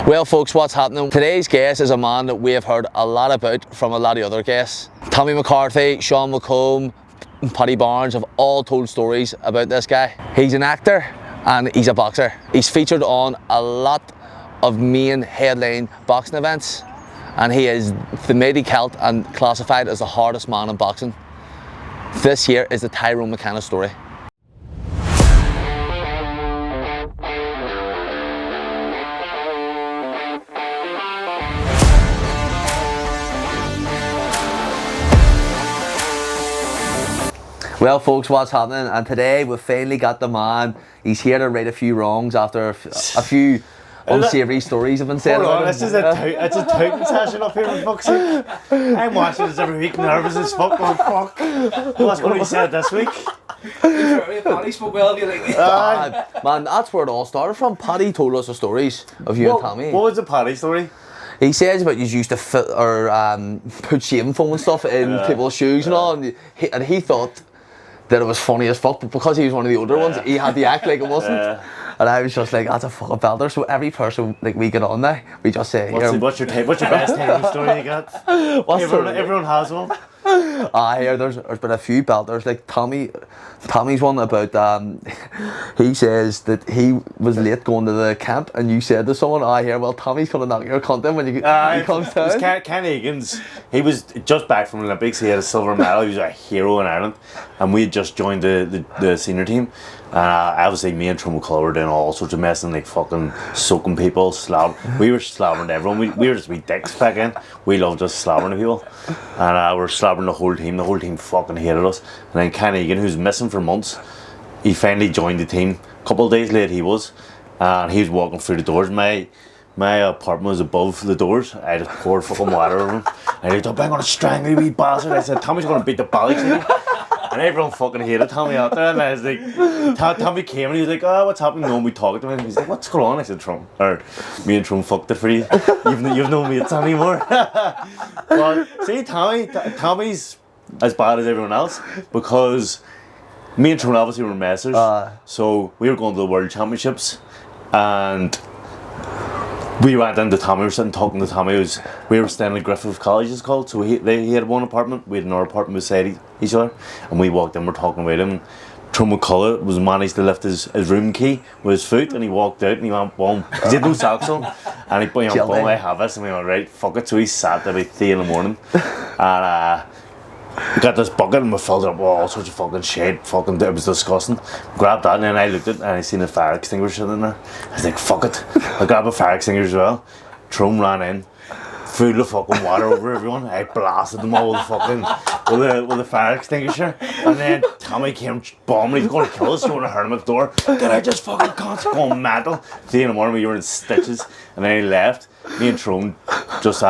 Well folks, what's happening? Today's guest is a man that we have heard a lot about from a lot of other guests. Tommy McCarthy, Sean McComb, Paddy Barnes have all told stories about this guy. He's an actor and he's a boxer. He's featured on a lot of main headline boxing events and he is the mighty Celt and classified as the hardest man in boxing. This here is the Tyrone McKenna story. Well folks, what's happening? And today we've finally got the man. He's here to right a few wrongs after a few unsavoury stories have been said. Hold on, this is it's a touting session up here in fuck's sake. I'm watching this every week, nervous as fuck, going fuck. What's going to be said this week? Paddy spoke well of you, like. Man, that's where it all started from. Paddy told us the stories of you and Tommy. What was the Paddy story? He says about you used to fit or put shaving foam and stuff in people's shoes and all, and he thought that it was funny as fuck, but because he was one of the older ones, he had to act like it wasn't. And I was just like, that's a fucking belter. So every person like we get on there, we just say, what's your best Tyrone story you got? Everyone has one. Here there's been a few belters, like Tommy's one about he says that he was late going to the camp and you said to someone, well Tommy's gonna knock your cunt in when he comes down. Caine Higgins, he was just back from the Olympics, he had a silver medal, he was a hero in Ireland, and we had just joined the senior team. Obviously me and Tyrone McKenna were doing all sorts of messing, like fucking soaking people, we were slabbering everyone, we were just wee dicks back in, we loved just slabbering people, and we were slabbering the whole team fucking hated us. And then Caine Higgins, who's missing for months, he finally joined the team, a couple of days late he was, and he was walking through the doors. My apartment was above the doors. I just poured fucking water over him, and he thought, I'm gonna strangle you, wee bastard. I said, Tommy's gonna beat the bollocks out of you. And everyone fucking hated Tommy out there, and I was like, Tommy came and he was like, what's happening? No, and we talked to him, and he's like, what's going on? I said, me and Trum fucked it for you. You've no mates anymore. But see, Tommy's as bad as everyone else, because me and Trum obviously were messers, so we were going to the World Championships, and we went into Tommy, we were sitting talking to Tommy, we were staying in Griffith College it's called, so he had one apartment, we had another apartment beside each other, and we walked in, we're talking about him. Tyrone McKenna was managed to lift his room key with his foot, and he walked out and he went boom, he had no socks on, and he went boom, I have this, and we went right, fuck it, so he sat there about 3 in the morning, and we got this bucket and we filled it up with all sorts of fucking shit, it was disgusting. Grabbed that and then I looked at it and I seen a fire extinguisher sitting in there. I was like, fuck it. I grabbed a fire extinguisher as well. Tyrone ran in, full of fucking water over everyone. I blasted them all with the fire extinguisher. And then Tommy came bombing, he's going to kill us, you want to hurt him at the door. Did I just fucking going mental? 3 in the morning we were in stitches, and then he left. Me and Tyrone just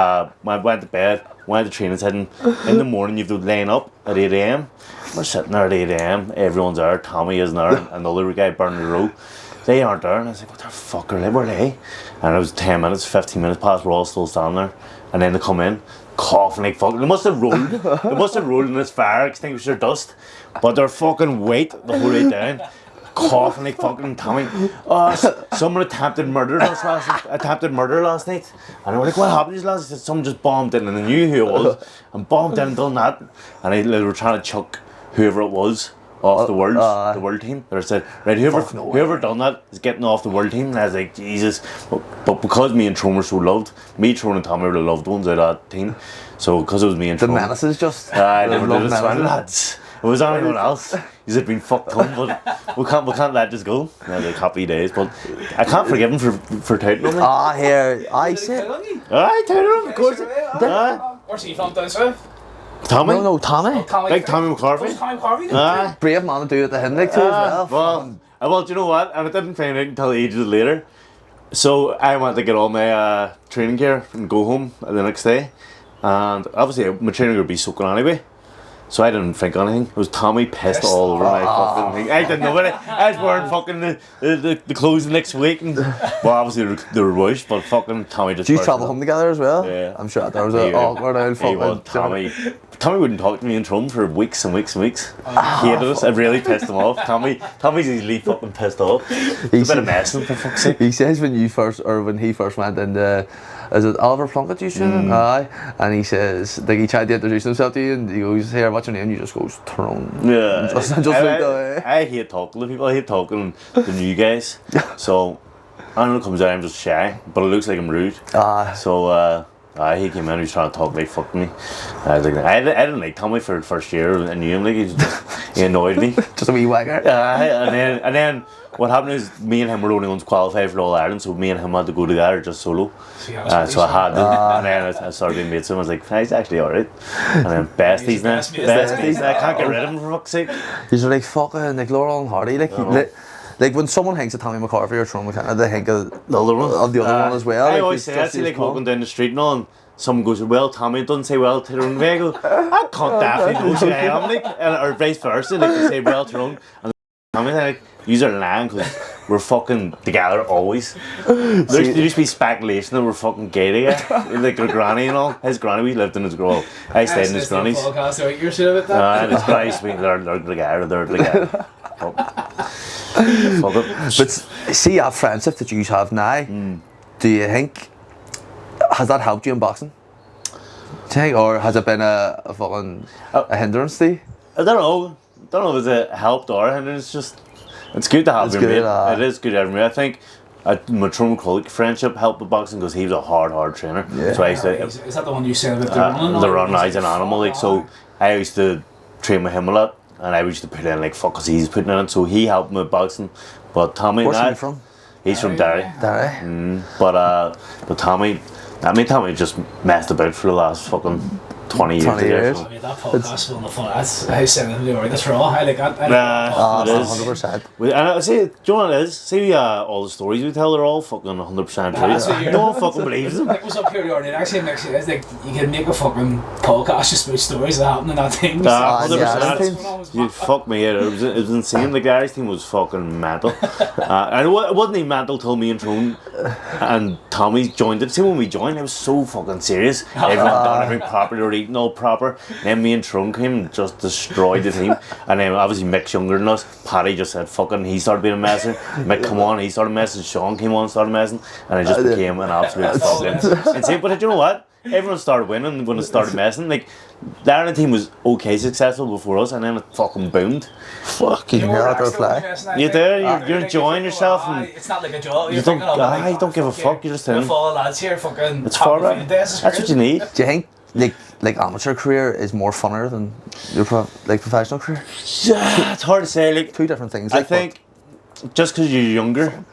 went to bed. Went to training, said in the morning you have to line up at 8 AM. We're sitting there at 8 AM, everyone's there, Tommy isn't there, another guy burning the row. They aren't there, and I was like, what the fuck are they, where are they? And it was 10 minutes, 15 minutes past, we're all still standing there. And then they come in, coughing like fuck. They must have rolled in this fire extinguisher dust, but they're fucking weight the whole way down. Coughing like fucking Tommy. Someone attempted murder last night. And we're like, what happened to you last night? Someone just bombed in, and I knew who it was, and bombed in and done that. And they were trying to chuck whoever it was off the world team. They said, right, whoever done that is getting off the world team. And I was like, Jesus. But because me and Tyrone were so loved, me, Tyrone and Tommy were the loved ones out of that team. So because it was me and Tyrone. The menaces just. I never did it, lads. It was anyone else. He's been fucked home, but we can't let this go. Like happy days, but I can't forgive him for touting on me. Here, I said. I touted him, of course. Where's he from, down south? Tommy? No, Tommy. Like Tommy McCarthy. Tommy McCarthy? Brave man to do it to him like too as well. Well, do you know what? And I didn't find out until ages later. So I went to get all my training gear and go home the next day. And obviously my training would be soaking anyway. So I didn't think anything. It was Tommy pissed all over my fucking thing. I didn't know it. I was wearing fucking the clothes next week. And, well, obviously they were washed, but fucking Tommy just... Do you travel home together as well? Yeah. I'm sure there was an awkward old fucking... Tommy wouldn't talk to me in Trum for weeks and weeks and weeks. Hated us. It really pissed him off. Tommy's easily fucking pissed off. He's a bit of messing, for fuck's sake. He says when he first went into... Is it Oliver Plunkett you said? Aye. And he says, like, he tried to introduce himself to you and he goes, "Here, what's your name?" And you just goes, "Tyrone." Yeah. I hate talking to people. I hate talking to new guys. So, I don't know, it comes out, I'm just shy, but it looks like I'm rude. So, he came in, he was trying to talk like fuck me. I was like, I didn't like Tommy for the first year. I knew him, like, he annoyed me. Just a wee wagger. And then what happened is me and him were the only ones qualified for All Ireland, so me and him had to go together just solo. So I had to, and then I started being mates with him. I was like, he's actually alright. And then besties now. Besties. I can't get rid of him for fuck's sake. He's like fucking like Laurel and Hardy. Like when someone thinks of Tommy McCarthy or Tyrone McKenna, they think of the other one as well. I always say, I see like walking down the street and all, and someone goes, "Well, Tommy," doesn't say, "Well, Tyrone." I go, "I can't definitely know who I am," like, or vice versa. Like they say, "Well, Tyrone," and Tommy, like, "Use are lying because we're fucking together always." There used to be speculation that we're fucking gay together, like their granny and all. His granny, we lived in his girl. I stayed in his granny's. And his granny used to be they're together. Fuck it. But see that friendship that you have now, do you think has that helped you in boxing? Do you think, or has it been a fucking a hindrance to you? I don't know if it's helped or a hindrance. It's good to have your mate. It is good to have your mate. I think my Tyrone McCulloch friendship helped with boxing because he was a hard trainer. Yeah. So I used to, is that the one you said about the running? The run, he's an animal. Like, so I used to train with him a lot. And I used to put in like fuck because he's putting in it, so he helped me with boxing. But Tommy, where's he from? He's from Derry. Derry. But Tommy just messed about for the last fucking 20 years. 20 years. I mean, that podcast was on the phone. That's how similar or that's raw. I like that. 100%. And I say, do you know what it is? See, all the stories we tell are all fucking 100% true. No one fucking believes them. Like, what's up here, Jordan? It actually makes it, it's like you can make a fucking podcast just about stories that happen in that team. 100%. You fuck me, it was insane. The Gary's team was fucking mental. And it wasn't even mental till me and Tyrone and Tommy joined it. See, when we joined, it was so fucking serious. Everyone done everything proper, they were eating all proper. And then me and Tyrone came and just destroyed the team. And then obviously Mick's younger than us. Paddy just said fucking, he started being a messer. Mick come on, he started messing. Sean came on, started messing. And it just became an absolute fucking insane. But you know what? Everyone started winning when it started messing. Like, the Ireland team was okay successful before us, and then it fucking boomed. Fucking hell, go fly. You're there, you're enjoying yourself. And it's not like a job. You don't give a fuck, you're just in. All the lads here fucking. It's far right. That's what you need. Do you think like amateur career is more funner than your professional career? Yeah, it's hard to say. Like, two different things. I think just because you're younger,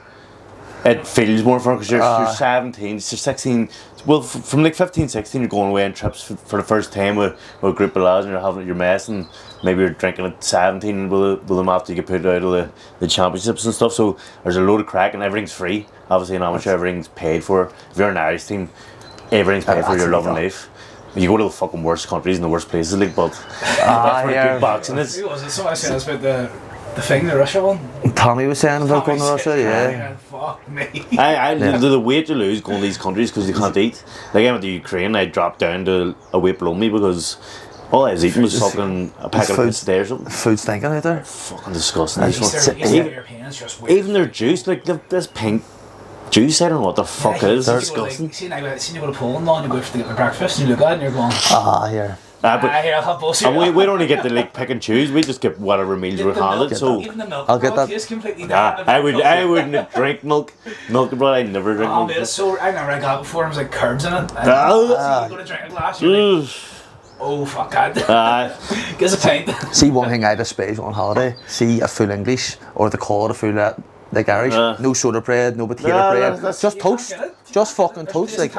it feels more fun because you're 17, you're 16. Well, from like 15, 16, you're going away on trips for the first time with a group of lads and you're having your mess and maybe you're drinking at 17 with them after you get put out of the championships and stuff. So there's a load of crack and everything's free. Obviously in amateur, everything's paid for. If you're an Irish team, everything's paid for. You're loving life. You go to the fucking worst countries and the worst places, like, but that's where good boxing is. Who was it? Someone said about the thing, the Russia one. Tommy was saying about going to Russia, yeah. Fuck me. The weight you lose going to these countries because you can't eat. Like I went to Ukraine, I dropped down to a weight below me because all I was eating was fucking a packet of pizza or something. Food stinking out there. Fucking disgusting. Even their juice, like this pink juice, I don't know what the fuck it is. They're disgusting. See, you go to Poland and you go to get the breakfast and you look at it and you're going, here. I'll have bullshit. And we don't only get to like pick and choose. We just get whatever meals we're handed. So even the milk, I'll get that. Tastes completely I wouldn't drink milk, but I never drink milk. I never got it before. It was like carbs in it. You go to drink a glass. You're like, oh fuck that. Gives a pint. See, one thing I despise on holiday. See a full English, or they call it a full like Irish. No soda bread, no potato bread. Just toast. Just fucking toast. Like,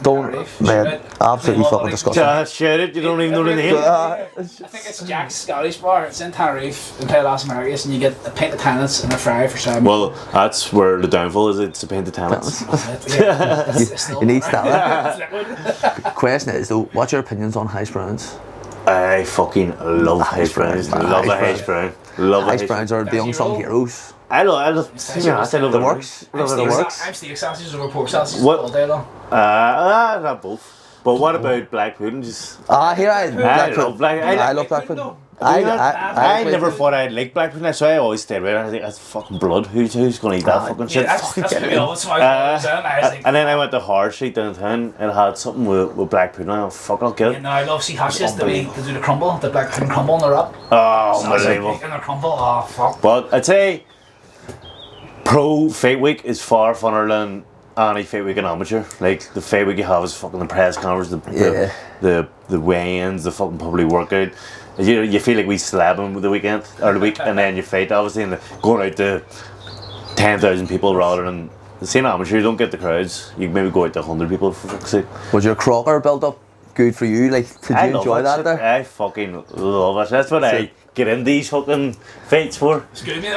don't, man, absolutely fucking disgusting. Share it, you don't even know the name. I think it's Jack's Scottish Bar. It's in Tenerife in Playlas Americas, and you get a pint of tannins and a fry for $7. Well, that's where the downfall is. It's a pint of tannins. You need that. Question is though, what's your opinions on hash browns? I fucking love hash browns. Love a hash brown. Love a Hash browns are the unsung heroes. I love The works. The works. I'm steak sausages over pork sausages What? all day long. Not both. But what about black pudding? Just Here I love black. I love black pudding. I never thought I'd like black pudding, so I always stayed away. I think that's fucking blood. Who's gonna eat that fucking shit? That's what we always like. And then I went to Hard Street downtown and had something with black pudding. I went, fuck, I'll get it. No, I love see hashes the way they do the crumble, the black pudding crumble in the wrap. Oh, unbelievable. And the crumble, oh fuck. But I'd say pro Fate Week is far funner than any Fate Week and amateur. Like the Fate Week you have is fucking the press conference, the weigh-ins, the fucking public workout. You feel like we slab them with the weekend or the week, and then you fight obviously, and going out to 10,000 people rather than seeing amateur. You don't get the crowds. You maybe go out to 100 people for fuck's sake. Was your Crocker build up good for you? Like, did you enjoy that there? I fucking love it. That's what I get in these fucking fights for. Excuse me,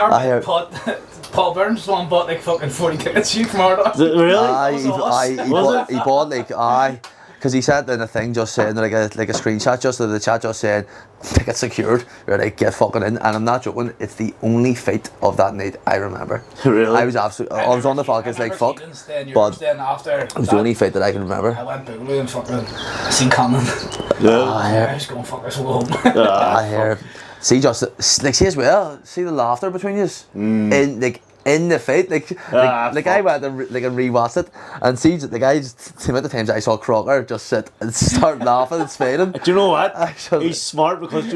Paul Burns one bought like fucking 40 tickets from Ardagh. Really? He bought like because he said in a thing just saying like a screenshot just of the chat just saying tickets secured, right, get fucking in, and I'm not joking, it's the only fight of that night I remember. Really? I was on the fuck, it's like fuck, but it was the only fight that I can remember. I went boogaloo and fucking seen Caine. I was going fuck this home. I hear. See just like see as well, see the laughter between you in the fight, I went and rewatched it and see the guys. The amount of times I saw Crocker just sit and start laughing and smiling. Do you know what? He's smart because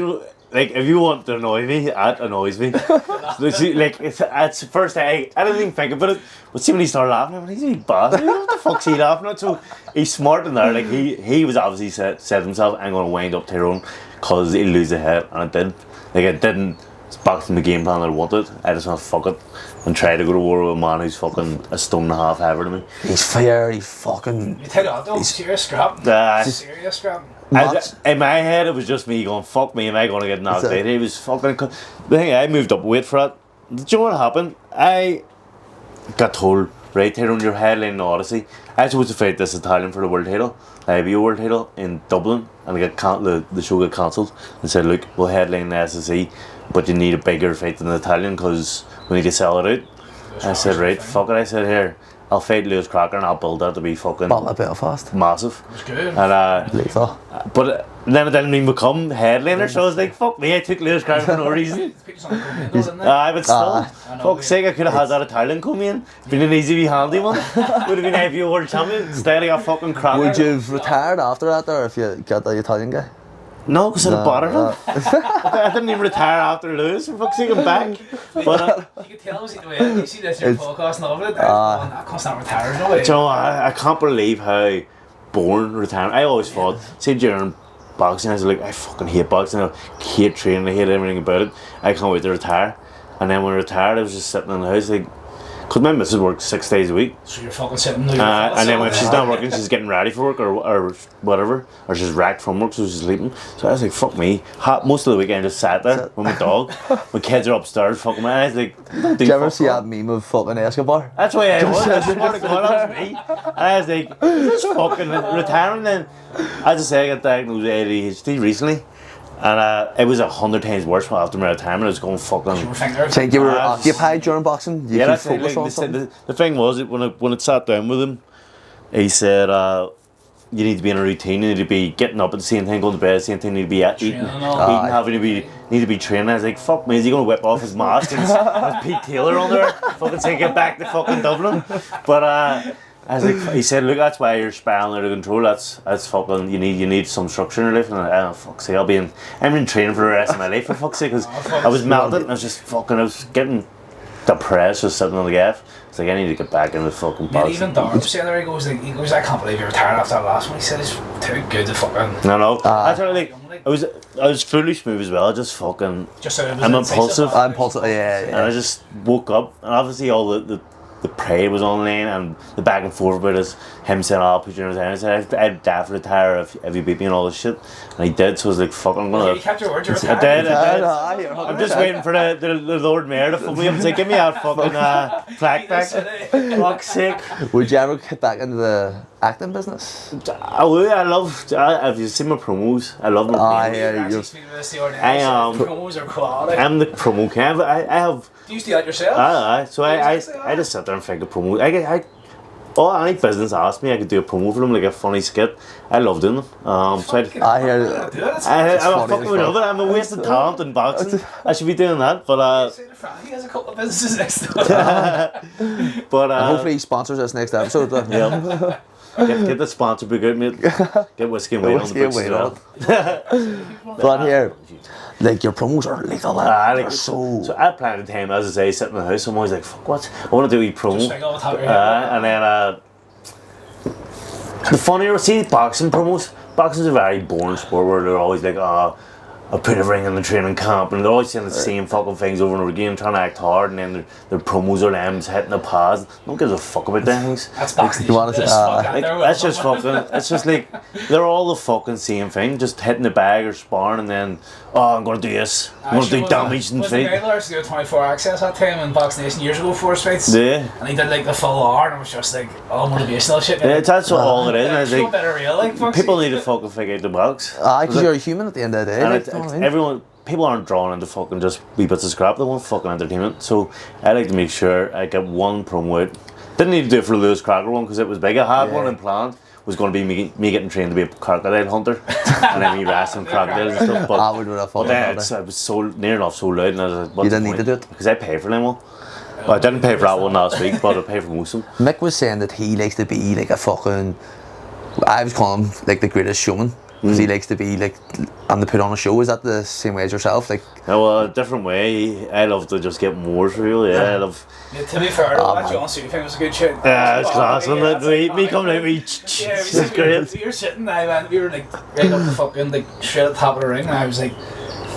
like if you want to annoy me, that annoys me. Like it's the first thing I didn't even think about it. But see when he started laughing, I went, he's a bastard. What the fuck's he laughing at? So he's smart in there. Like he was obviously said to himself, I'm going to wind up Tyrone because he'll lose the head, and it did. Like it didn't. It's back to the game plan that I wanted. I just want to fuck it and try to go to war with a man who's fucking a stone and a half heavier than me. He's fair, he's fucking... You tell you what though, serious scrap. Serious scrap. In my head it was just me going, fuck me, am I going to get knocked out? He was fucking... The thing, I moved up weight for that. Do you know what happened? I got told, right, Tyrone, you're headlining Odyssey. I was supposed to fight this Italian for the world title, the IBO world title in Dublin, and the show got cancelled and said, look, we'll headline the SSE, but you need a bigger fight than the Italian because we need to sell it out. I said, right, fuck it. I said, here, I'll fight Lewis Crocker and I'll build that to be fucking Battle of Belfast. Massive. That's good. And lethal. but then it didn't even become headliner, so I was like, fuck me, I took Lewis Crocker for no reason. But still, fuck's sake, I could have had that Italian come in. Been an easy wee handy one. Would have been IPO world champion. Instead I got fucking Crocker. Would you have retired after that or if you got the Italian guy? No, because I'd have battered him. I didn't even retire after Lewis, for fuck's sake, I'm back. But you can tell the way you see this your podcast and all of it. I can't stand retired, no way. You know, I can't believe how boring retirement. I always thought, say during boxing, I was like, I fucking hate boxing, I hate training, I hate everything about it. I can't wait to retire. And then when I retired, I was just sitting in the house like, because my missus works 6 days a week. So you're fucking sitting there. And then when she's not working, she's getting ready for work or whatever. Or she's racked from work, so she's sleeping. So I was like, fuck me. Most of the weekend I just sat there with my dog. My kids are upstairs, fucking me. I was like, did you ever see that meme of fucking Escobar? That's why I was. I swear to God, that was me. And I was like, is this fucking retiring then? As I say, I got diagnosed with ADHD recently. And it was 100 times worse after my retirement. I was going fucking... Think you were occupied during boxing? Yeah, that's it. Like, the thing was, when it sat down with him, he said, you need to be in a routine, you need to be getting up at the same time, going to bed at the same time, you need to be eating, need to be training. I was like, fuck me, is he going to whip off his mask and have Pete Taylor on there? Fucking say, get back to fucking Dublin. But I was like, he said, look, that's why you're spiraling out of control. That's fucking, you need some structure in your life. And I, fuck's sake, I'm in training for the rest of my life, for fuck's sake, because I was melted and I was getting depressed just sitting on the gaff. It's like, I need to get back in the fucking box. Even Darby said there, he goes, I can't believe you retired after that last one. He said it's too good to fucking... No. That's what I was fully smooth as well, just fucking... Just so it was I'm impulsive. Yeah. And I just woke up, and obviously all the the parade was online and the back and forth about us, him saying, "I'll put you in his hand." I said, "I'd die for retire if you beat me and all this shit." And he did, so I was like, "Fuck, I'm gonna." You kept your word, you're I did. I'm I'm just waiting for the Lord Mayor to phone me up and say, "Give me that fucking plaque back." Fuck's sake. Would you ever get back into the acting business? I would. Have you seen my promos? I love my promos. Promos are quality. I'm the promo king. I have. Do you do that yourself? So I just sit there and think of promos. Any business asked me, I could do a promo for them, like a funny skit. I love doing them. I'm fucking love it. I'm a wasted talent in boxing. I should be doing that, but he has a couple of businesses next door. But hopefully he sponsors us next episode. Yeah. Get the sponsor be good, mate. Get whiskey and weight on the books as well. But here, like your promos are legal. So I plan the time, as I say, sitting in the house. I'm always like, "Fuck what? I want to do a promo." Just off the top of your head. And then the funnier, see, boxing promos. Boxing's a very boring sport where they're always like, I put a ring in the training camp, and they're always saying the same fucking things over and over again, trying to act hard, and then their promos are them hitting the pads. No one gives a fuck about them things. That's boxing. That's just fucking. It's just like they're all the fucking same thing, just hitting the bag or sparring, and then I'm gonna do this. I'm gonna do damage and fight. Was the guy to do 24 access that time in Box Nation years ago for his fights? Yeah. And he did like the full hour, and it was just like motivational shit. Yeah, that's all it is. Like, better real, like, people need to fucking figure out the box. Because you're a human at the end of the day. And people aren't drawn into fucking just wee bits of scrap. They want fucking entertainment. So I like to make sure I get one promo out. Didn't need to do it for the Lewis Cracker one because it was big. I had one in planned. Was going to be me getting trained to be a crocodile hunter, and then me wrestling crocodiles and stuff. But I would have thought it was so near enough so loud, and I was like, "What's you didn't the need point?" to do it because I pay for them all. Well, I didn't pay for that one last week, but I paid for most of them. Mick was saying that he likes to be like a fucking. I was calling him like the greatest showman. Because he likes to be like, and to put on a show. Is that the same way as yourself? Like, well, a different way. I love to just get more through. Yeah, I love. Yeah, to be fair, that John Cena thing was a good shit. Yeah, it's class, wasn't it? Me coming out, it's great. We were sitting, we were like right up the fucking like straight at the top of the ring, and I was like,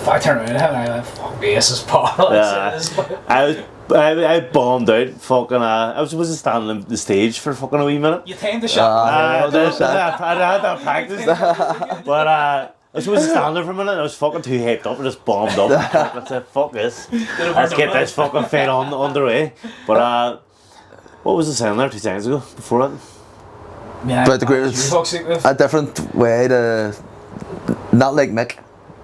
I turned around and I went, "Fuck me, this is Paul." Yeah, I bombed out. Fucking, I was supposed to stand on the stage for fucking a wee minute. You timed the shot. I had that practice, but I was supposed to stand there for a minute. I was fucking too hyped up and just bombed up. I said, "Fuck this, let's get this fucking fight on the way." But what was I saying there 2 seconds ago before that? Yeah, but the greatest, a different way to, not like Mick.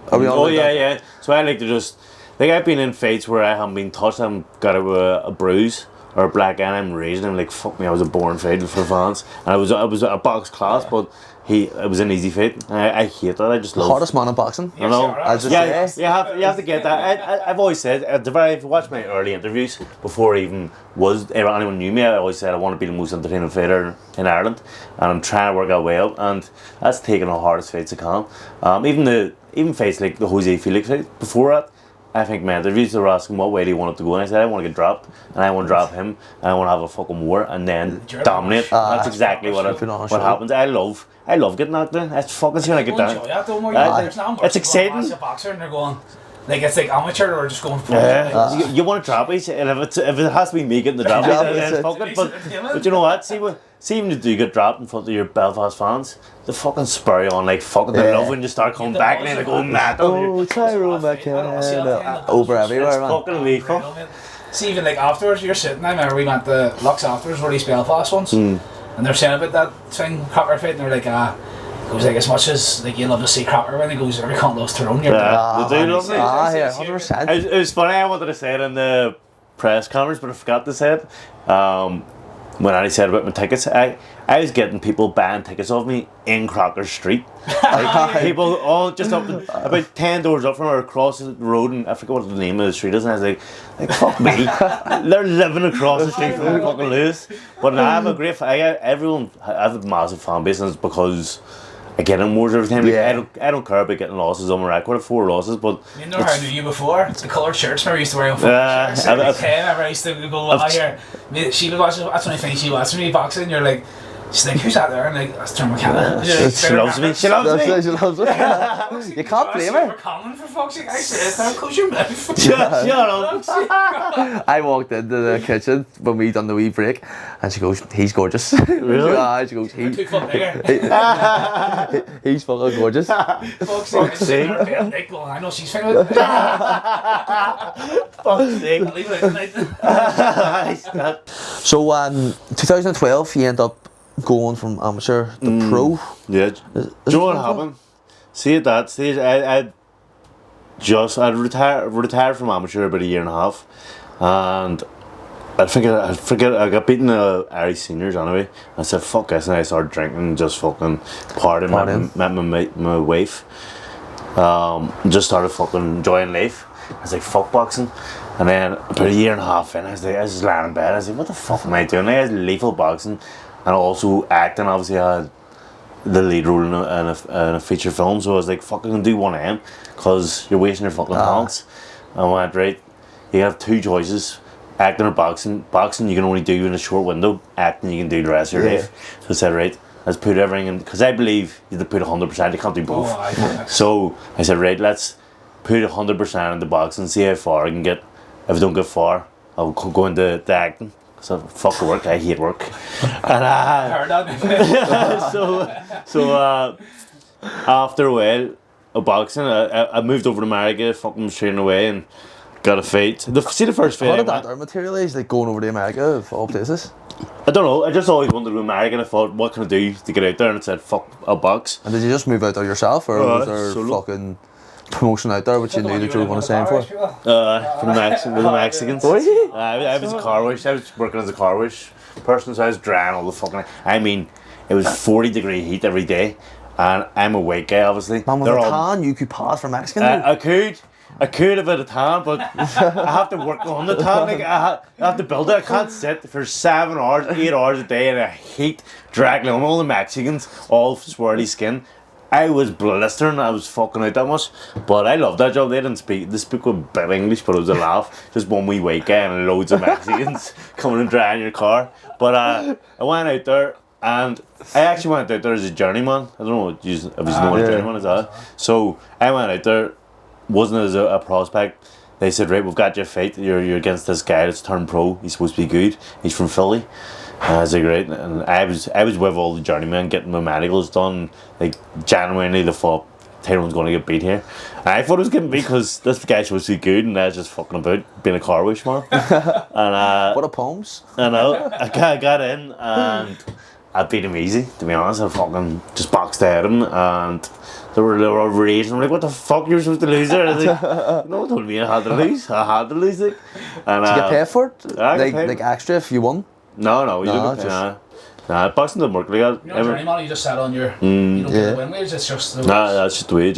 Are we all like that? Yeah. So I like to just. Like I've been in fights where I haven't been touched, I haven't got a bruise or a black eye, and I'm raging. I'm like, "Fuck me, I was a born fighter for fans." And I was a box class, but it was an easy fight. I hate that. I just love. Hardest man in boxing. I know. You have to get that. I've always said, if you watch my early interviews before anyone knew me, I always said I want to be the most entertaining fighter in Ireland, and I'm trying to work that way up, and that's taking the hardest fights I can. Even fights like the Jose Felix fight before that. I think my interviews they were asking what way do you want it to go, and I said I want to get dropped, and I want to drop him, and I want to have a fucking war, and then dominate. That's exactly what happens. I love getting out there. It's fucking seeing I get down. It's exciting. Boxer and they're going. Like it's like amateur or just going for it. You want to drop it, and if it has to be me getting the drop, then fuck it. But you know what? See when you do get dropped in front of your Belfast fans, they fucking spur you on like fucking. They love when you start coming back and they go mad. Oh, Tyrone McKenna over everywhere, man. Fucking lethal. See, even like afterwards, you're sitting. I remember we went to Lux afterwards, where East Belfast once, and they're saying about that thing, Crocker fight, and they're like, it goes like as much as like you love to see Crocker when he goes every cunt loves Tyrone. They do love me. Yeah, 100%. It was funny. I wanted to say it in the press conference, but I forgot to say it. When I said about my tickets, I was getting people buying tickets off me in Crocker Street. Like, people all just up about 10 doors up from her across the road, and I forget what the name of the street is, and I was like fuck me, they're living across the street from fucking Lewis. But I have a great, I have a massive fan base, and it's because I get in wars every time. Like, I don't care about getting losses on my record. I have 4 losses, but you know how I knew you before. It's the coloured shirts. Remember, I used to wear shirts. I used to go out here. She would watch. That's the only thing she watched me boxing. You're like, She's like, who's out there? And like, that's Tyrone McKenna. She loves me. She loves me. She loves me. You can't blame her. Common for fuck's sake. I said, close your mouth. Shut up. I walked into the kitchen when we done the wee break, and she goes, "He's gorgeous." Really? She goes, 2 foot bigger. "He's fucking gorgeous." Fuck's sake. I know she's fine with it. Fuck's sake. I'll leave it out tonight. So, 2012, he ended up going from amateur to pro. Yeah. Do you know what happened? See, at that stage, I'd retired from amateur about a year and a half, and I got beaten at Irish seniors anyway. I said fuck this, and I started drinking and just fucking partying. Met my wife. Just started fucking enjoying life. I was like, fuck boxing. And then about a year and a half in, I was just lying in bed. I was like, what the fuck am I doing? I was lethal boxing and also acting. Obviously, I had the lead role in a feature film, so I was like, fuck, I'm gonna do one of them because you're wasting your fucking talents. I went, right, you have 2 choices, acting or boxing. Boxing you can only do in a short window, acting you can do the rest of your life. So I said, right, let's put everything in, because I believe you have to put 100%, you can't do both. So I said, right, let's put 100% into boxing, see how far I can get. If I don't get far, I'll go into the acting. So fuck work, I hate work. And so after a while of boxing, I moved over to America, fucking was training away and got a fight. See the first fight. How did that materialise, like going over to America of all places? I don't know, I just always wanted to go to America and I thought, what can I do to get out there? And I said, fuck, I'll box. And did you just move out there yourself, or was there solo. Fucking promotion out there which you knew that you were going to sign for? For the Mexicans. I was a car wash. I was working as a car wash person, so I was drying all the fucking. I mean, it was 40-degree heat every day, and I'm a white guy, obviously. Man, with a tan, you could pass for Mexican. I could have had a tan, but I have to work on the tan. Like I have to build it. I can't sit for 7 hours, 8 hours a day in a heat, dragging on all the Mexicans, all swirly skin. I was blistering, I was fucking out that much, but I loved that job. They spoke a bit of English, but it was a laugh. Just one wee white guy and loads of Mexicans coming and drying your car. But I went out there, and I actually went out there as a journeyman. I don't know if you know what a journeyman is. So I went out there, wasn't as a prospect. They said, right, we've got your fight. You're against this guy that's turned pro. He's supposed to be good. He's from Philly. I was like, right, and I was with all the journeymen getting my medicals done. Like genuinely, the thought Tyrone's going to get beat here. And I thought it was getting beat because this guy's supposed to be good, and I was just fucking about being a car wash man. And what a poems! I know. I got in and I beat him easy. To be honest, I fucking just boxed out of him, and they were raging. I'm like, what the fuck? You're supposed to lose there? I was like, no one told me I had to lose. I had to lose it. And did you get paid for it? Like extra if you won? No, you don't get Nah, boxing doesn't work like that. You know, journeyman, you just sat on your, you don't get the win wage, it's just the wage. Nah, that's just the wage,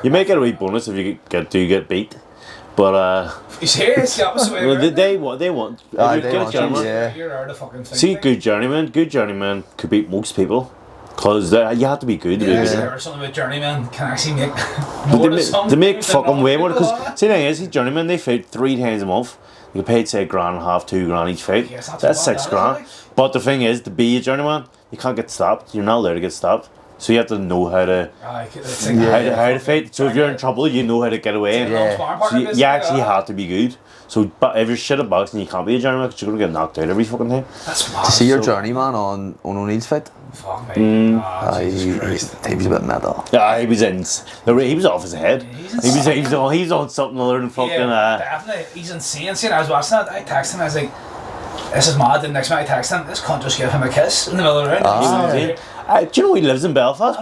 You may get a wee bonus if you get beat. But you see, it's the opposite way around. they want You're out of fucking thing. See, good journeyman could beat most people. Because you have to be good to be good. Something about journeyman can actually make more they make fucking way more. Because see, the thing is, journeyman, they fight 3 times a month. You get paid, say, $1.5, $2 each fight. That's $6,000. But the thing is, to be a journeyman, you can't get stopped. You're not allowed to get stopped. So you have to know how to fight. So if you're in trouble, you know how to get away. So you actually have to be good. So if you're shit at boxing, you can't be a journeyman because you're going to get knocked out every fucking time. That's mad. To see your journeyman on O'Neill's fight? Fuck me. He was a bit metal. Yeah, he was off his head. He's on something other than fucking. Yeah, definitely. He's insane. See, I was watching that. I texted him. I was like, "This is mad." The next minute I texted him, "This cunt just gave him a kiss in the middle of the round." Do you know he lives in Belfast?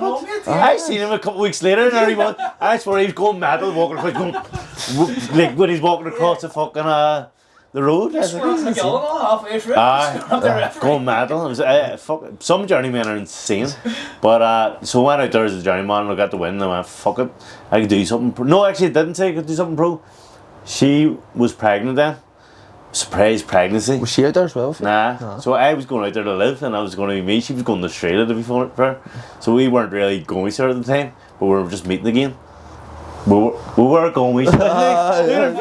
I seen him a couple of weeks later, and I swear he was going metal, walking across, like when he's walking across the fucking the road. Going metal. Some journeymen are insane. But so I went out there as a journeyman and I got the win and I went, fuck it, I could do something. No, actually I didn't say I could do something pro. She was pregnant then. Surprise pregnancy. Was she out there as well? Nah. So I was going out there to live and I was going to be me. She was going to Australia to be for her. So we weren't really going with her at the time, but we were just meeting again. We were going with each other.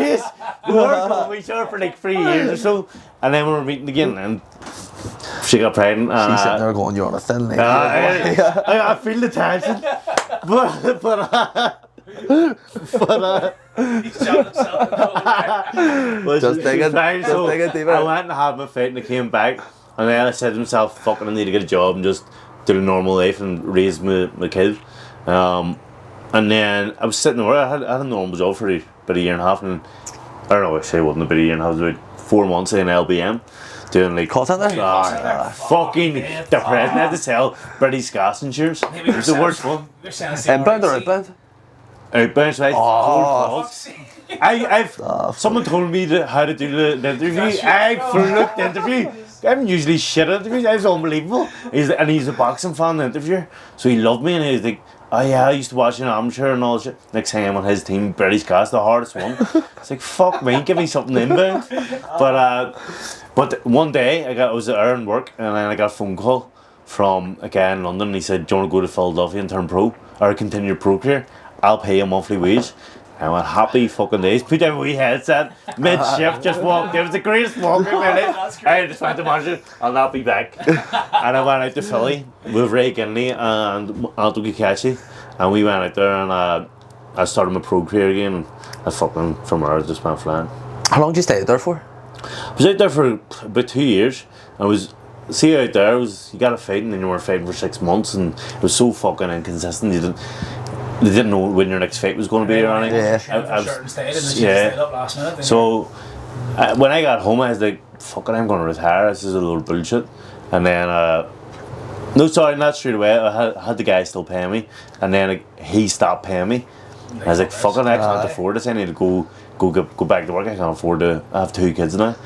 We were going with each other for like 3 years or so, and then we were meeting again. And she got pregnant. And, She's sitting there going, "You're on a thin line." I feel the tension, He's shot himself in the hole. Just thinking, I went and had my fight and I came back, and then I said to myself, "Fucking, I need to get a job and just do a normal life and raise my kid." And then I was sitting there. I had a normal job for about a year and a half, and I don't know. I say it wasn't about a year and a half. It was about 4 months in LBM. Doing like call center? Fucking depressing. I had to sell British gas insurance. It was the worst one. Inbound or outbound? Outbound, right? Someone told me how to do the interview. I fluked the interview. I'm usually shit at interviews. I was unbelievable. He's a boxing fan, the interviewer. So he loved me and he was like, "Oh yeah, I used to watch an amateur and all that shit." Next time I'm on his team, British Gas, the hardest one. It's like, fuck me, give me something inbound. But one day I was there in work and then I got a phone call from a guy in London and he said, "Do you want to go to Philadelphia and turn pro or continue your pro career? I'll pay you a monthly wage." I went, happy fucking days. Put down a wee headset, mid-shift, just walked. It was the greatest walk of my life. I just went to manager, "I'll not be back." And I went out to Philly with Ray Kinley and Anto Kikachi. And we went out there and I started my pro career again. And I fucking, from there, I just went flying. How long did you stay out there for? I was out there for about 2 years. Out there, you got a fight and then you were fighting for 6 months and it was so fucking inconsistent. They didn't know when your next fight was going to be or anything. So when I got home, I was like, "Fucking, I'm going to retire. This is a little bullshit." And then, no, sorry, not straight away. I had the guy still paying me, and then he stopped paying me. I was like, "Fucking, I can't afford this. I need to go back to work. I can't afford to. I have 2 kids now."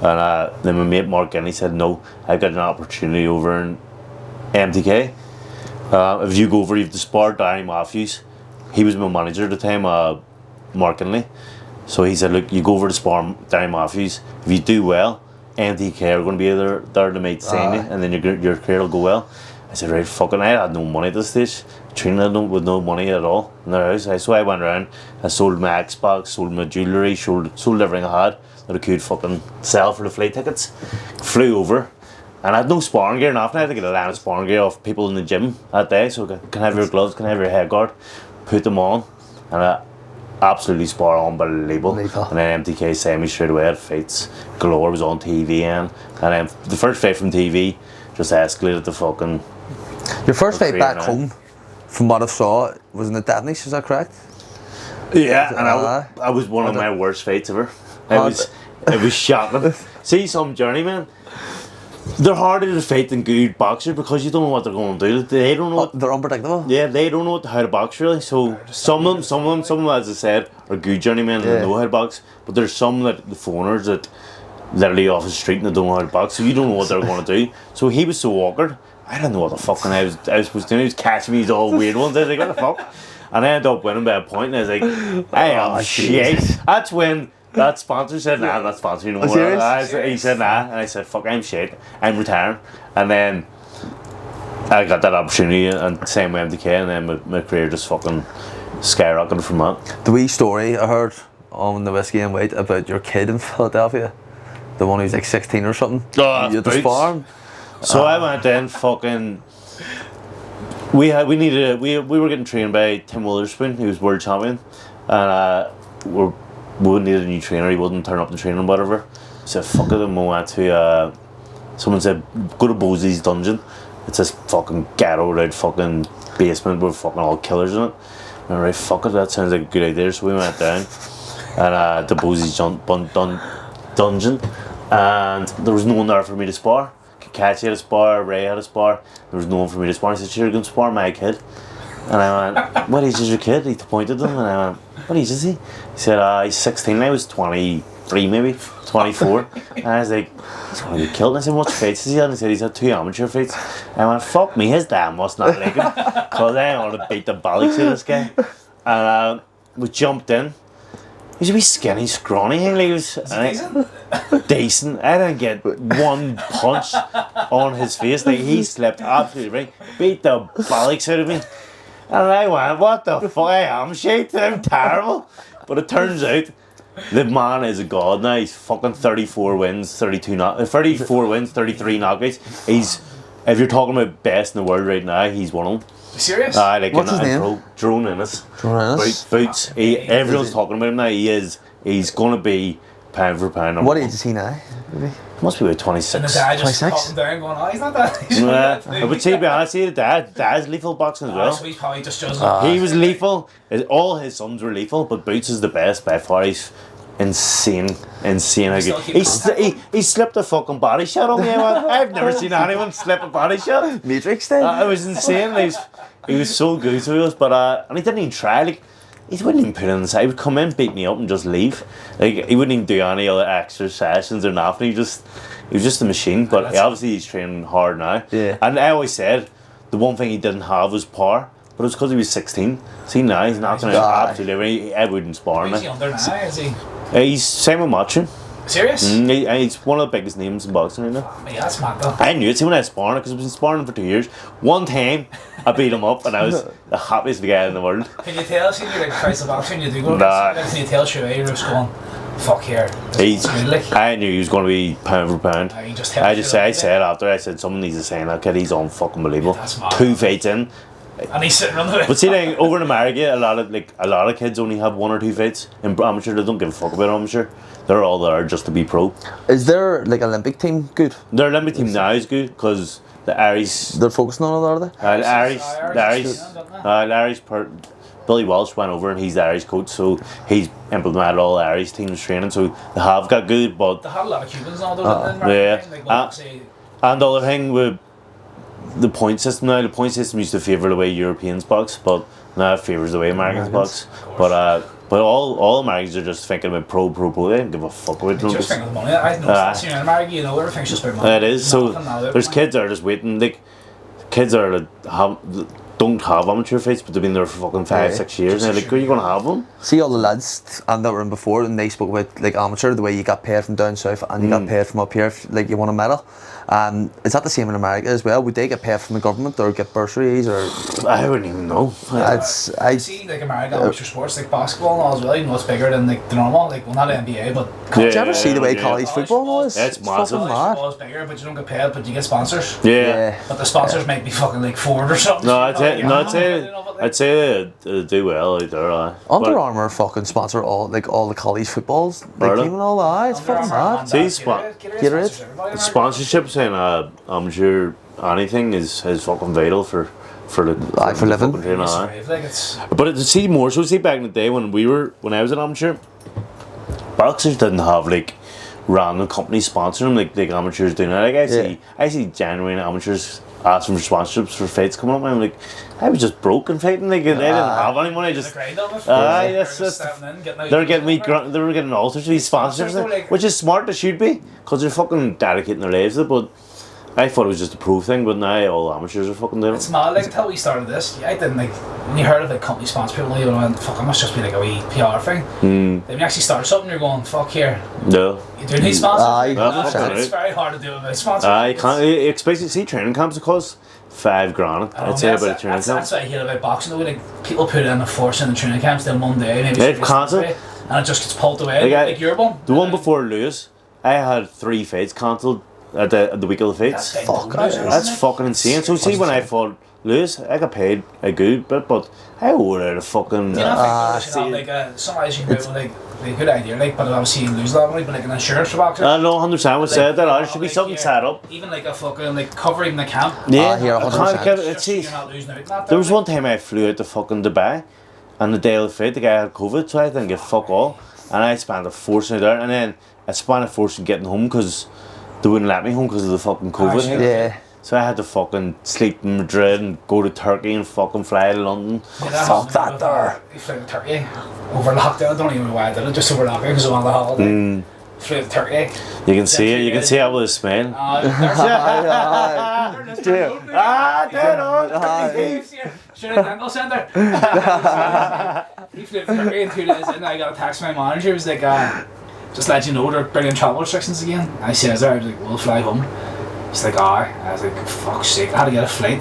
And then my mate Mark Guinea said, "No, I've got an opportunity over in MTK. If you go over, you have to spar Danny Matthews." He was my manager at the time, Mark Kinley. So he said, "Look, you go over to spar Danny Matthews. If you do well, MTK are going to be there to make sign you, and then your career will go well." I said, "Right, fucking, I had no money at this stage. Training with no money at all in their house." So I went around, I sold my Xbox, sold my jewellery, sold everything I had that I could fucking sell for the flight tickets. Flew over. And I had no sparring gear, nothing. I had to get a line of sparring gear off people in the gym that day. So, can I have your gloves, can I have your head guard? Put them on, and I absolutely spar unbelievable. And then MTK sent me straight away. I had fights galore, was on TV, and then the first fight from TV just escalated to fucking. Your first fight back home, from what I saw, was in the Daphnes, is that correct? Yeah, and I was one of my worst fights ever. It was shocking. See, some journeyman, they're harder to fight than good boxers because you don't know what they're going to do. They don't know. They're unpredictable. Yeah, they don't know how to box really. So some of them, as I said, are good journeymen and know how to box. But there's some the foreigners that literally off the street and they don't know how to box. So you don't know what they're going to do. So he was so awkward. I didn't know what the fucking I was supposed to do. He was catching me these all weird ones. I was like, what the fuck? And I ended up winning by a point. And I was like, I am shit. That's when. That sponsor said, "Nah, I'm not sponsoring no more." He said, "Nah," and I said, "Fuck, I'm shit. I'm retiring." And then I got that opportunity, and same with MDK, and then my career just fucking skyrocketed from that. The wee story I heard on the Whiskey and White about your kid in Philadelphia, the one who's like 16 or something. You had to spar. So I went in, fucking. We were getting trained by Tim Witherspoon, who was world champion, and we needed a new trainer. He wouldn't turn up the training, whatever. So fuck it, and we went to. Someone said, "Go to Bosey's dungeon." It's this fucking ghetto out fucking basement with fucking all killers in it. And right, fuck it, that sounds like a good idea. So we went down and the Bosey's dungeon, and there was no one there for me to spar. Kakachi had a spar, Ray had a spar. There was no one for me to spar. I said, "Sure, you're going to spar my kid." And I went, "What age is your kid?" He pointed to him, and I went, "What age is he?" He said, "He's 16. I was 23, maybe 24." And I was like, "He's going to get killed." And I said, "What fights has he had?" And he said, "He's had 2 amateur fights." And I went, "Fuck me, his dad must not like him, because I want to beat the bollocks of this guy." And we jumped in. He was a wee skinny, scrawny thing. Like, he was decent. I didn't get one punch on his face. Like, he slipped absolutely right. Beat the bollocks out of me. And I went, "What the fuck? I am shit. I'm terrible." But it turns out The man is a god now. He's fucking 34 wins, 34 wins, 33 knockouts. If you're talking about best in the world right now, he's one of them. Serious? Like What's his name? Jaron Ennis. Jaron Ennis? Boots. Everyone's talking about him now. He's going to be pound for pound. What age is he now? Maybe? Must be about And the 26. dad just 26? caught him down going, oh, he's not that. I would say, to be honest, the dad's lethal boxing as well. So he's probably just judging. He was lethal. All his sons were lethal, but Boots is the best by far. He's insane how good. He slipped a fucking body shot on me. I've never seen anyone slip a body shot. Matrix style? It was insane. He was so good to us, but and he didn't even try. Like, he wouldn't even put it on the side. He would come in, beat me up, and just leave. Like, he wouldn't even do any other extra sessions or nothing. He was just a machine. But obviously he's training hard now. Yeah. And I always said the one thing he didn't have was power. But it was because he was 16. See now he's not going to absolutely everything. I wouldn't spar him. Is he under now? Is he? He's Simon Matchin. Serious? He's one of the biggest names in boxing right now. Yeah, that's mad though. I knew it. See, when I was sparring, because I've been sparring him for 2 years. One time, I beat him up, and I was the happiest guy in the world. Can you tell, see, you're like price of boxing, you do go, Nah. can you tell Shuey, you're just going, fuck here. I knew he was going to be pound for pound. You just I said after, I said, someone needs to sign that kid, he's unfucking believable. That's mad. 2 fights in. And he's sitting on the way. But see, like, over in America, a lot of kids only have 1 or 2 fights. In amateur, they don't give a fuck about amateur. They're all there just to be pro. Is their like Olympic team good? Their Olympic team now is good because the Irish. They're focusing on it, are they? Billy Walsh went over and he's the Irish coach, so he's implemented all the Irish teams training. So they have got good, but They had a lot of Cubans and all those. and the other thing with the point system now, the point system used to favour the way Europeans box, but now it favours the way Americans box. But all Americans are just thinking about pro. They don't give a fuck about Just think of the money. I know that's in America, you know, everything's just about money. it is. So there's kids that are just waiting. Like kids that don't have amateur fights, but they've been there for fucking 5-6 years. And they're like, are you gonna have them? See all the lads and that were in before, and they spoke about like amateur, the way you got paid from down south and you got paid from up here, if, like you won a medal. Is that the same in America as well? Would they get paid from the government or get bursaries or? I wouldn't even know. I see like American amateur sports like basketball and all as well. You know, it's bigger than like the normal, like well not the NBA, but. Did you ever see the way college football is? It's massive. Fucking College mad. football is bigger, but you don't get paid, but you get sponsors. Yeah. But the sponsors might be fucking like Ford or something. No, I'd say they do well out there. Under Armour fucking sponsor all the college footballs, like team and all that. It's fucking mad. See, sponsorships in amateur anything is fucking vital for the living. But see more so. See back in the day when I was an amateur, boxers didn't have like random companies sponsoring them like amateurs do now. Like I see genuine amateurs asking for sponsorships for fights coming up, and I'm like, I was just broke and fighting. Like they didn't have any money. They were getting all sorts of these sponsorships, which is smart. They should be, because they're fucking dedicating their lives to it. But I thought it was just a pro thing, but now all amateurs are fucking doing it. It's mad, like until we started this, I didn't like, when you heard of like company sponsor people, you went, fuck, it must just be like a wee PR thing. Then you actually start something, you're going, fuck here. No. You do need sponsors? It's very hard to do without sponsors. You can't expect to see training camps that cost $5,000. I'd say about a training camp. That's what I hear about boxing though, like people put in a force in the training camps, then one day, maybe they've cancelled, and it just gets pulled away. Like your one. The one before Lewis, I had 3 fights cancelled at the week of the fights. That's fucking insane. So see, when I fought Lewis, I got paid a good bit, but I ordered a fucking. Do you not think somebody's you know, like a good idea, like, but obviously you lose that money, but like an insurance for boxers. I know 100% would say that there should be something set up. Even like a fucking like covering the camp. Yeah, $100. There was one time I flew out to fucking Dubai, and the day of the fight, the guy had COVID, so I didn't get fuck all, and I spent a fortune there, and then I spent a fortune getting home because they wouldn't let me home because of the fucking COVID thing. Yeah. So I had to fucking sleep in Madrid and go to Turkey and fucking fly to London. Fuck that there. You flew to Turkey over lockdown. I don't even know why I did it. Just over lockdown because I wanted the holiday. Flew to Turkey. You can see it. You can see how with a smile. Dental Centre. He flew to Turkey in 2 days and I got a text from my manager. He was like, just let you know they're bringing travel restrictions again. I says there, I was like, we'll fly home. He's like, aye. I was like, fuck's sake, I had to get a flight.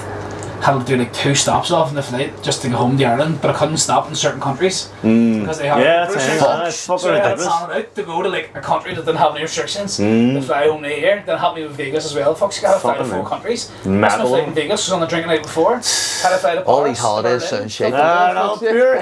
had to do like 2 stops off in the flight just to go home to Ireland, but I couldn't stop in certain countries because they had restrictions. So I had planned out to go to like a country that didn't have any restrictions to fly home to here. Then helped me with Vegas as well. Fuck, you gotta fly to 4 countries. Missed my flight in Vegas, was on the drink the night before. Had to fly to Paris. All these holidays sound shit. No, pure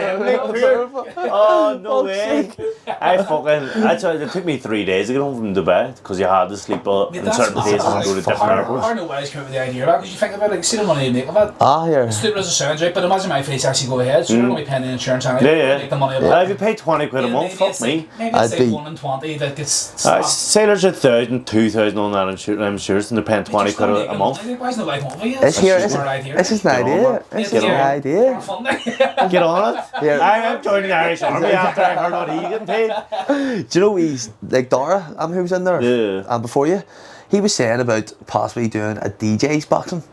pure. Oh, no way. It took me 3 days to get home from Dubai because you had to sleep in certain places and go to different airports. I don't know why I came up with the idea of that, because you think about it, like, see the money you make of it. Yeah. Stupid as it sounds, right? But imagine my face actually go ahead, so you're only paying the insurance anyway. Make the money of it. If you pay 20 quid a month, fuck me. Maybe it's like 1 in 20 that gets say there's 1,000, 2,000 on that insurance and they're paying 20 quid a month. Why isn't nobody coming with you? This is an idea. This is an idea. Get on it. I'm joining the Irish Army after I heard what he getting paid. Do you know he's like Dara, who was in there? Yeah. And before you, he was saying about possibly doing a DJ's boxing.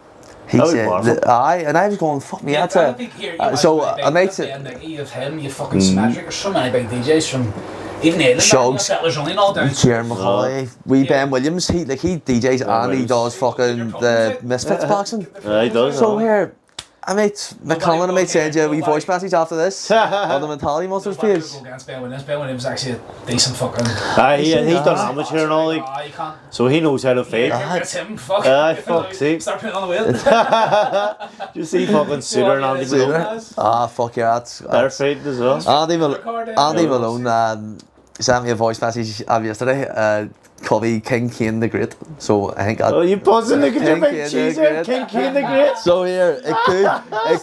He said, and I was going, fuck me, that's a. So I made it. You have him, you fucking smash it. There's so many big DJs from. Even Ireland, Settlers Only and all down. Jaron McCauley, Ben Williams, he DJs and he does fucking the Misfits boxing. He does. So here, I might send you a wee voice message after this on the Mentality Monsters page. Ben Williams is actually a decent fucking. He's done amateur and all, like, so he knows how to fade. It's him, fuck. See. Start putting on the wheel. You see fucking Suter and Andy Malone. Fuck yeah, that's. They're faded as well. Andy Malone sent me a voice message yesterday. Called me Caine the Great. So I think you buzzing the good big cheese Caine the Great. So here it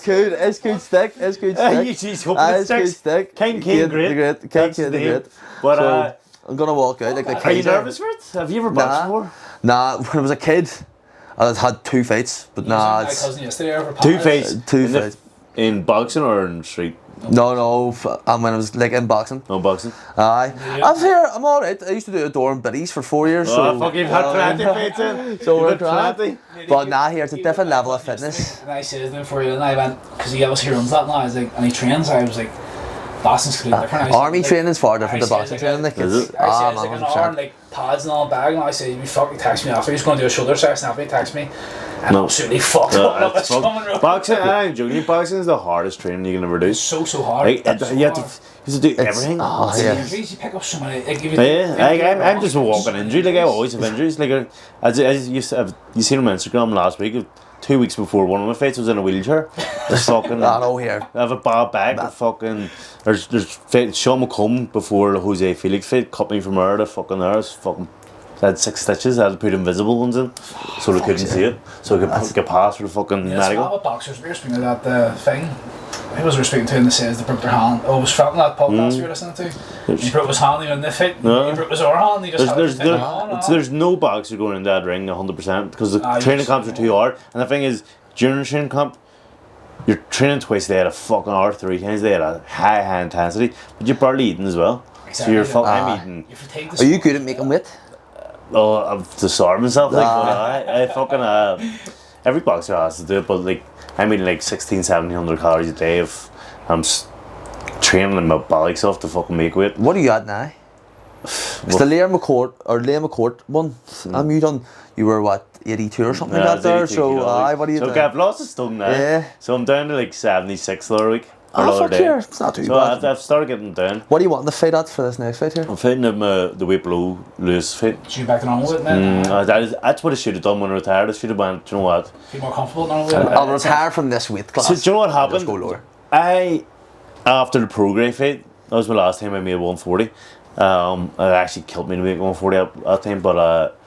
could stick. It's good stick. Caine the Great. But so I'm gonna walk out like the. Are you nervous for it? Have you ever boxed before? Nah, when I was a kid, I had 2 fights, but nah. Two fights. In boxing or in street? No, when I was like in boxing. No boxing? Aye. I'm alright. I used to do a door and biddies for 4 years. So fuck, you've had plenty fights in. So we're plenty. But now here, it's a different level of fitness. And I said to him for you, and I went, because he obviously runs that now, I was like, and he trains, I was like, boxing's completely different. Army training's far different to boxing training. Like, it's an hour and like pads and all bag, and I said, you fucking text me after, he's going to do a shoulder session after he texts me. And absolutely fucked up. Boxing, I'm joking. Boxing is the hardest training you can ever do. It's so hard. Like, you have to do everything. Injuries, you pick up so many. I'm just a walking injury. Like, I always have injuries. Like, as you seen on my Instagram last week, 2 weeks before one of my fights, I was in a wheelchair. There's fucking. Here. I have a bad back. Fucking. There's Sean McComb before the Jose Felix fight cut me from there to fucking there. It's fucking. I had 6 stitches. I had to put invisible ones in, so they couldn't see it, so I could get past for the fucking medical. Yeah, boxers. We were speaking of that thing. Who was we speaking to? And they says they broke their hand. Oh, it was from that podcast we were listening to. He broke his hand. He was in the fit. He broke his other hand. He just there's no boxer going in that ring 100% because the training camps are too hard. And the thing is, during training camp, you're training twice a day at a fucking hour, 3 times a day at a high intensity, but you're barely eating as well. Exactly. So you're fucking eating. Are you good at making weight? Oh, I'm to starve myself. Like, I fucking every boxer has to do it, but like I'm eating like 1,600-1,700 calories a day. If I'm training my body stuff to fucking make weight. What are you at now? It's the Liam McCourt one. You were what, 82 or something like that there? So what are you doing? So I've lost a stone now. Yeah. So I'm down to like 76 the other week. Fuck here. It's not too bad. I've started getting down. What do you want to fight at for this next fight here? I'm fighting the weight below Lewis fight. Should you back it on with it then? That's what I should have done when I retired. I should have went, do you know what? Feel more comfortable now with it? I'll retire from this weight class. So do you know what happened? Just go lower. After the pro grade fight, that was my last time I made 140. It actually killed me to make 140 at that time, but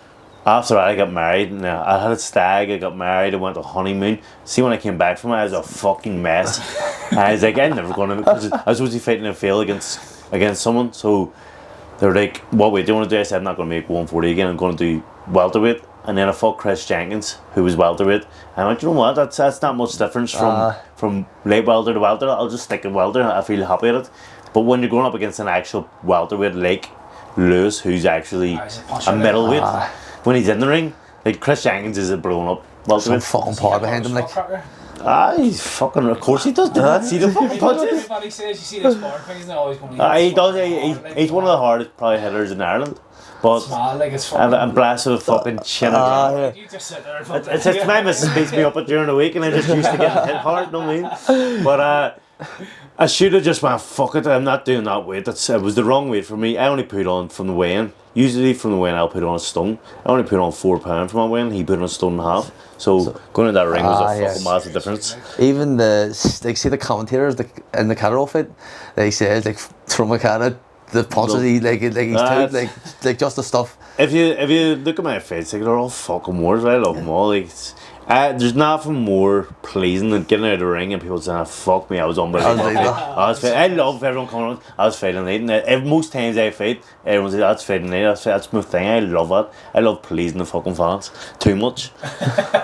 after that I got married, and I had a stag, I got married, I went to honeymoon. See, when I came back from it, I was a fucking mess. I was like, I'm never going to, because I was supposed to be fighting a fail against someone, so they were like, what weight do you want to do? I said, I'm not going to make 140 again, I'm going to do welterweight. And then I fought Chris Jenkins, who was welterweight. And I went, you know what, that's not much difference from late welter to welter. I'll just stick at welter, I feel happy at it. But when you're going up against an actual welterweight like Lewis, who's actually a middleweight, when he's in the ring, like Chris Jenkins is a blown up welterweight. Some fucking power behind him, like. He's fucking. Of course he does. Did not see the fucking punches. Everybody says you see this sport things, they're always going He does. He's one of the hardest probably hitters in Ireland. But it's mad, like it's fucking. I'm blessed with a fucking chin. You just sit there and fucking. It's just my missus beats me up during the week, and I'm just used to getting hit hard. Know what I mean? But I should have just went, fuck it, I'm not doing that weight. It was the wrong weight for me. I only put on from the weigh-in. Usually from the weigh-in I'll put on a stone. I only put on 4 pounds from my weigh-in. He put on a stone and a half. So going to that ring was a fucking massive difference. Even see the commentators in the Catterall fight, they say like Tyrone McKenna, the punches he's too just the stuff. If you look at my fights, like, they're all fucking wars. I love them all. Like, there's nothing more pleasing than getting out of the ring and people saying, fuck me, I was unbelievable. I love everyone coming on. I was fighting late, and most times I fight, everyone says, that's fighting late, that's my thing. I love that. I love pleasing the fucking fans too much.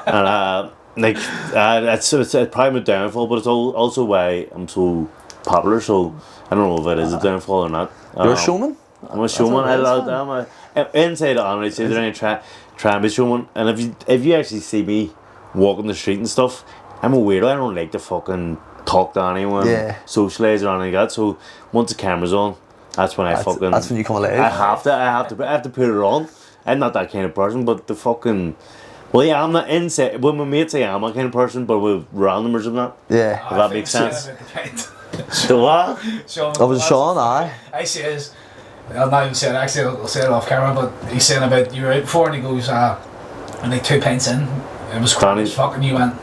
And it's probably my downfall, but it's also why I'm so popular. So I don't know if it is a downfall or not. You're a showman? I'm a showman. I love that. Inside the honor, say they're only try and be showman. And if you actually see me walking the street and stuff, I'm a weirdo. I don't like to fucking talk to anyone, socialise or anything like that. So once the camera's on, that's when that's when you come alive. I have to put it on. I'm not that kind of person, but the fucking. Well, yeah, I'm not inside. When my mates say I'm that kind of person, but with randomers and that. Yeah. If that makes sense. The what? That was Sean, aye. I says, I'll not even say it, actually, I'll say it off camera, but he's saying about you were out before and he goes, and like 2 pints in, it was crazy as fuck, and you went,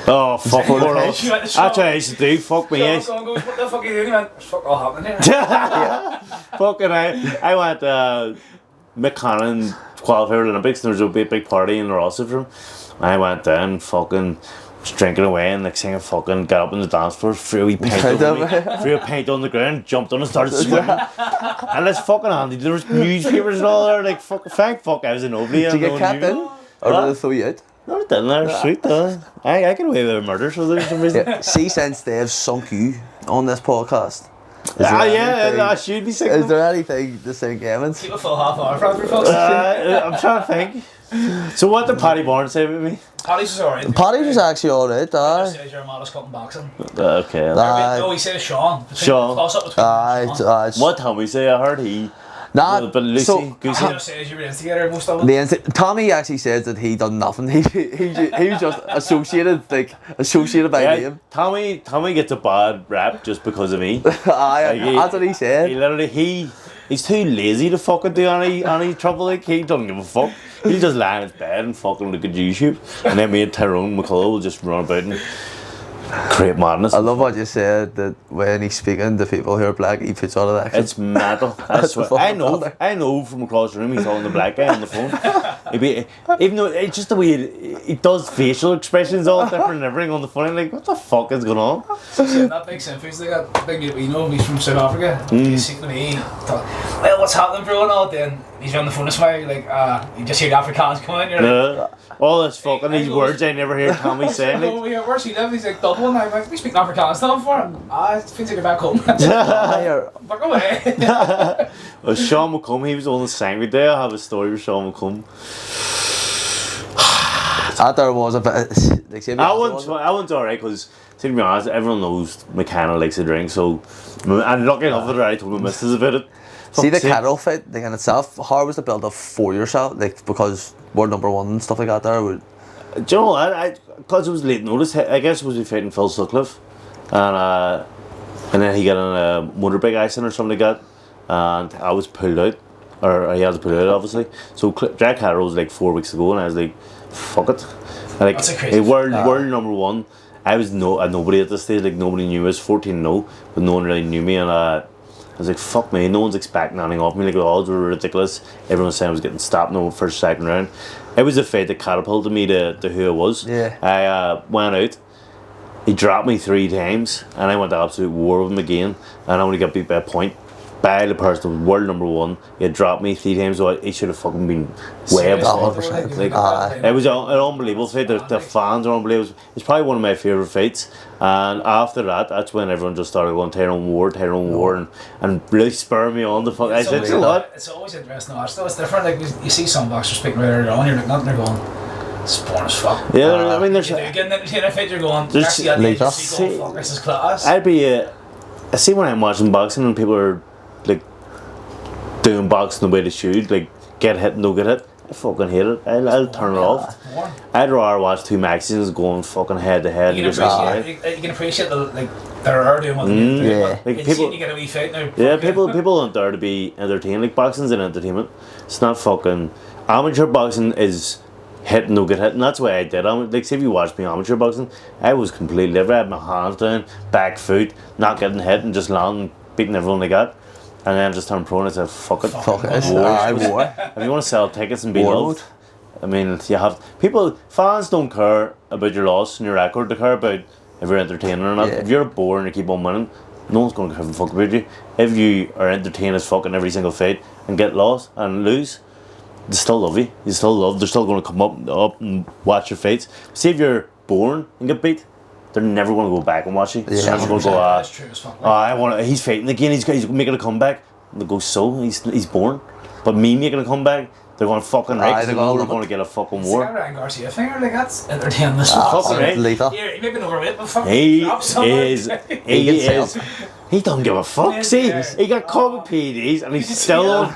oh, fuck, that's what I used to do, fuck me, yes. Sean goes, what the fuck are you doing? He went, what's fuck all happening here? Fucking I went McCannon qualifier Olympics, and there was a big party in the Rossif room. I went down, fucking was drinking away, and next thing I fucking got up on the dance floor, threw a wee paint on me, threw a paint on the ground, jumped on and started swimming. And it's fucking handy. There was newspapers and all there, like thank fuck I was a nobody. Did you get capped in? Or did they throw you out? No, it didn't. They're sweet though. I get away with a murder, so there's some reason. Yeah. See, since they've sunk you on this podcast. I should be sick. Is there anything to sink Evans? Keep a full half hour for every folks. I'm trying to think. So what did Paddy Barnes say about me? Paddy's was alright. Paddy was actually alright, He says you're a modest cut in boxing. Okay. No, he says Sean. Toss up between Sean. What Tommy say? I heard he. Nah, but Lucy, so Goosey. Says you were instigator most of it. Tommy actually says that he done nothing. He was just associated by name. Tommy gets a bad rap just because of me. Aye, that's what he said. He's too lazy to fucking do any trouble. Like, he doesn't give a fuck. He'll just lie in his bed and fucking look at YouTube, and then me and Tyrone McKenna will just run about and create madness. I love what you said, that when he's speaking to people who are black, he puts on an accent. It's mental. I know from across the room he's talking to the black guy on the phone. Even though it's just the way he does facial expressions all different and everything on the phone. I'm like, what the fuck is going on? See, that big Simfies, they got big mate, he's from South Africa. He's speaking to me, well, what's happening, bro? And all then he's on the phone this way, like, you just hear the Afrikaans coming, you're like, all this fucking these words I never hear Tommy saying. Like, where's he live? He's like Dublin. I'm like, we speak Afrikaans now for him. It feels like you're back home. Fuck away. Well, Sean McComb, he was on the same day. I have a story with Sean McComb. I thought it was a bit. Like, I went alright because, to be honest, everyone knows McKenna likes to drink. So, I'm lucky enough that I told my missus about it. See the Catterall fight, like, in itself, how was the build up for yourself? Like, because world number one and stuff like that there? Do you know what? Because it was late notice, I guess it was we fighting Phil Sutcliffe. And then he got in a motorbike accident or something like that. And I was pulled out. Or he had to pull out, obviously. So Jack Catterall was like 4 weeks ago, and I was like, fuck it. Like, that's a crazy world number one. I was nobody at this stage, like nobody knew. I was 14 but no one really knew me. And I was like, fuck me, no one's expecting anything off me. Like, the odds were ridiculous. Everyone was saying I was getting stopped in the first, second round. It was a fight that catapulted me to who I was. Yeah. I went out. He dropped me 3 times, and I went to absolute war with him again. And I only got beat by a point by the person who was world number one. He had dropped me 3 times, so he should have fucking been way above. It was an unbelievable fight. The fans are unbelievable. It's probably one of my favourite fights. And after that, that's when everyone just started going Tyrone War, and really spurred me on the fuck. I said, you know what? It's always interesting to watch though. It's different. Like, you see some boxers speaking right earlier on, you're looking at them, they're going, It's boring as fuck. Yeah, I mean, there's. You do get an entertaining fight, you're going, There's- actually, at the edge, like, you go, fuck, this is class. I'd be. I see when I'm watching boxing and people are like doing boxing the way they should, like get hit and don't get hit. I fucking hate it. I'll turn it off. Boring. I'd rather watch two Mexicans going fucking head to head. You can appreciate the, like, they're doing what they do. Yeah. Like, Like, people, people- you get a wee fight now. Yeah, people aren't there to be entertained. Like boxing's an entertainment. It's not fucking amateur boxing is hit and no get hit, and that's why I did. Like, see if you watch me amateur boxing, I was completely different. I had my hands down, back foot, not getting hit, and just landing, beating everyone like that. And then I just turned pro and I said, fuck it. Fuck it. War. I war. If you want to sell tickets and be War loved, I mean, you have fans don't care about your loss and your record. They care about if you're entertaining or not. Yeah. If you're bored and you keep on winning, no one's going to give a fuck about you. If you are entertained as fuck in every single fight and get lost and lose, they still love you. They're still going to come up and watch your fights. See if you're boring and get beat, they're never going to go back and watch you. They're Yeah. never going to go, That's true as fuck. he's fighting again, he's making a comeback. And they go, so? He's boring. But me making a comeback, they're going fucking right, 'cause they're they know gonna we're love going it. to get a fucking It's like war. a Ryan Garcia finger, like, that's entertaining as fucking fuck. right. Later. He may be overweight, but fucking He drop someone. is. He is. He don't give a fuck. Yeah, See, yeah. he got caught with PEDs and he's still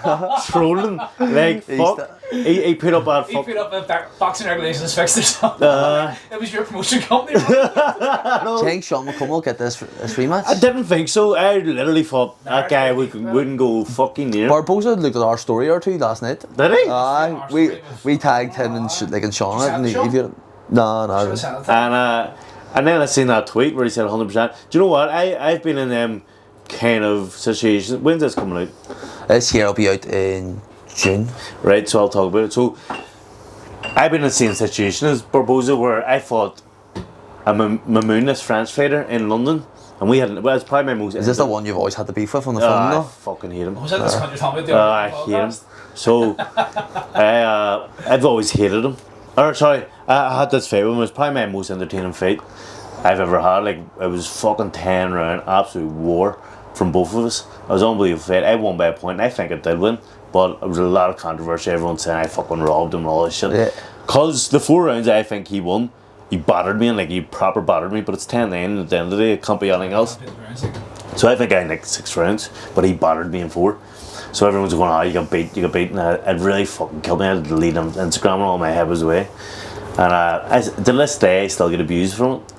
trolling. Like, fuck. He put up that He fuck. put up a boxing regulations fixed or something. Uh, It was your promotion company. Do you think Sean McCollum will get this rematch? I didn't think so. I literally thought that guy wouldn't go fucking near. Barbosa looked at our story or two last night. Did he? Aye, we tagged him and in Sean it, and Did you he send viewed it. No. And then I seen that tweet where he said 100%. Do you know what? I've been in them kind of situations. When's this coming out? This year will be out in June. Right, so I'll talk about it. So I've been in the same situation as Barbosa where I fought a Mamoon, this French fighter in London, and we had, well, it's probably my most. Is this the one you've always had the beef with on the phone? I though? fucking hate him. Was that this one you're talking about? I hate him. So I've always hated him. Or sorry, I had this fight with him. It was probably my most entertaining fight I've ever had. Like, it was fucking 10 round, absolute war from both of us. It was an unbelievable fight. I won by a point. I think I did win, but there was a lot of controversy. Everyone saying I fucking robbed him and all this shit. Yeah. Cause the 4 rounds I think he won. He battered me and like he proper battered me, but it's 10-9 at the end of the day. It can't be anything else. So I think I nicked 6 rounds, but he battered me in 4. So everyone's going, you got beat, and it really fucking killed me. I had to delete on Instagram and all, my head was away. And to this day, I still get abused from it.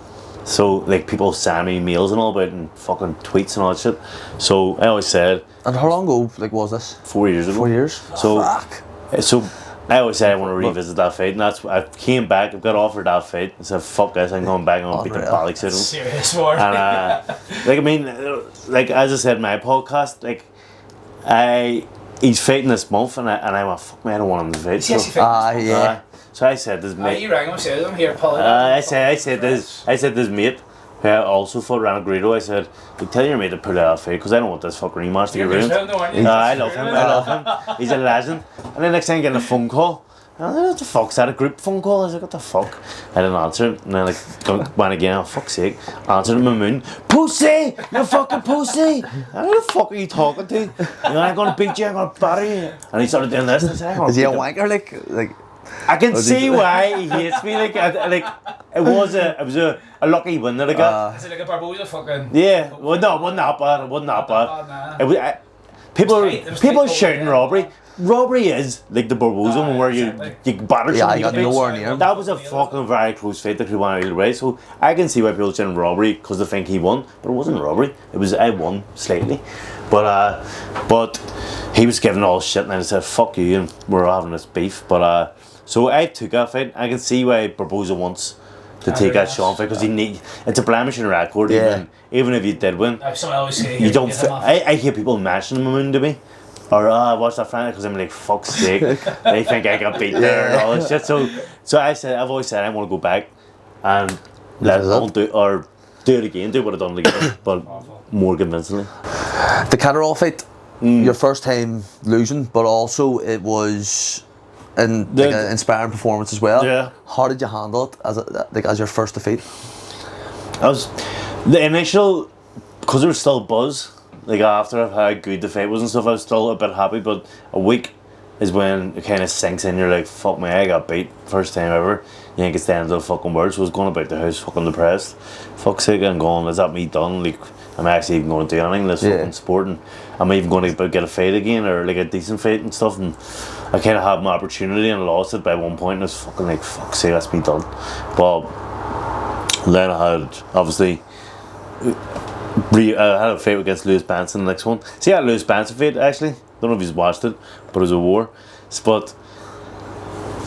So like people send me emails and all about it and fucking tweets and all that shit. So I always said, And how long ago was this? 4 years ago. 4 years? So, Fuck. so I always said I want to revisit that fight, and that's I came back. I've got offered that fight. I said, "Fuck this! I'm going back and I'm gonna beat the Unreal. bollocks out of him." Serious war. And like I mean, like as I said in my podcast, like he's fighting this month, and I went, "Fuck me, I don't want him to fight." Yes, he fights. Yeah. So I said this mate. You rang him, said him here, pull it. I said this mate. Who I also fought Rana Greedo. I said, tell your mate to pull out a fight because I don't want this fucking rematch to get ruined. I love him. I love him. He's a legend. And then next thing, getting a phone call. And I was like, what the fuck's that? A group phone call? I was like, what the fuck? I didn't answer it. And then like went again. Oh, fuck's sake. Answered him, Mamoon. Pussy! You fucking pussy! Who the fuck are you talking to? You know, I'm gonna beat you. I'm gonna batter you. And he started doing this. And I said, Is he a wanker? Like I can see why he hates me. Like it was a lucky win that I got. Is it like a Barbosa fucking... Yeah, well, no, it wasn't that bad. It wasn't that bad. Nah. It was, people It was people tight, shouting yeah. robbery. Robbery is like the Barbosa one where exactly. you batter Yeah, someone. I got you beat. nowhere near him. That was a fucking very close fight that could have went either way. So I can see why people shouting robbery because they think he won, but it wasn't robbery. It was I won slightly, but he was giving all shit, and I said fuck you, and we're having this beef. But so I took that fight. I can see why Barbosa wants to take that Sean fight because it's a blemish in record. Yeah. Even if you did win, Someone always say you don't. I hear people mashing Mamoon to me. Or I watched that Friday because I'm like, fuck's sake, they think I got beat there and all this shit. So I've always said I want to go back and do it again, do what I've done again, but more convincingly. the Catterall fight, your first time losing, but also it was an inspiring performance as well. Yeah. How did you handle it as your first defeat? I was the initial because there was still buzz. Like after how good the fight was and stuff, I was still a bit happy. But a week is when it kind of sinks in. You're like, fuck me, I got beat. First time ever. You think it's the end of the fucking world. So I was going about the house fucking depressed. Fuck's sake, I'm going, is that me done? Like, am I actually even going to do anything in this fucking sport? And am I even going to get a fight again, or like a decent fight and stuff? And I kind of had my opportunity and lost it by one point, and I was fucking like, fuck's sake, that's me done. But then I had, obviously, I had a fight against Lewis Benson the next one. See, I had a Lewis Benson fight actually. Don't know if you've watched it, but it was a war. But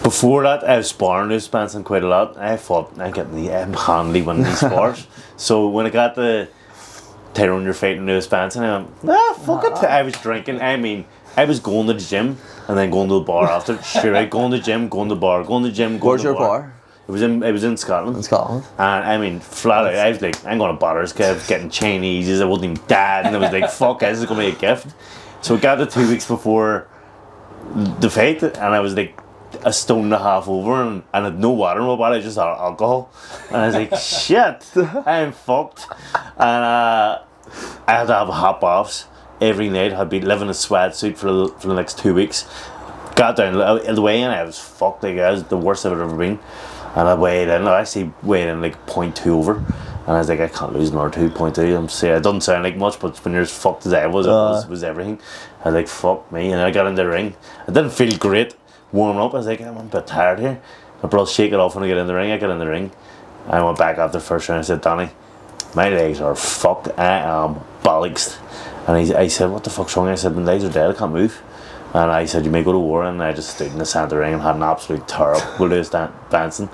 before that, I was sparring Lewis Benson quite a lot. I thought I'm handy winning these spars. So when I got the Tyrone, you're fighting Lewis Benson, I went, fuck it. I was drinking. I mean, I was going to the gym and then going to the bar after. Sure, right, going to the gym, going to the bar, going to the gym, going Where's to the your bar? It was in Scotland. In Scotland. And I mean, flat out, I was like, I'm going to batter this guy. I was getting Chinese, I wasn't even dad, and I was like, fuck, this is going to be a gift. So I got it 2 weeks before the fight, and I was like a stone and a half over, and I had no water in my body, I just had alcohol. And I was like, shit, I'm fucked. And I had to have hot baths every night. I'd be living in a sweatsuit for the next 2 weeks. Got down the way in, I was fucked, like, I was the worst I've ever been. And I weighed in, I actually weighed in like 0.2 over. And I was like, I can't lose another 2.2. I'm saying, it doesn't sound like much, but when you're as fucked as I was, it was everything. I was like, fuck me. And I got in the ring. I didn't feel great warming up. I was like, I'm a bit tired here. My brother shake it off when I get in the ring. I got in the ring. I went back after the first round. I said, Danny, my legs are fucked. I am bollocks. And I said, what the fuck's wrong? I said, my legs are dead. I can't move. And I said, you may go to war. And I just stood in the centre ring and had an absolute tear up with Lewis Benson.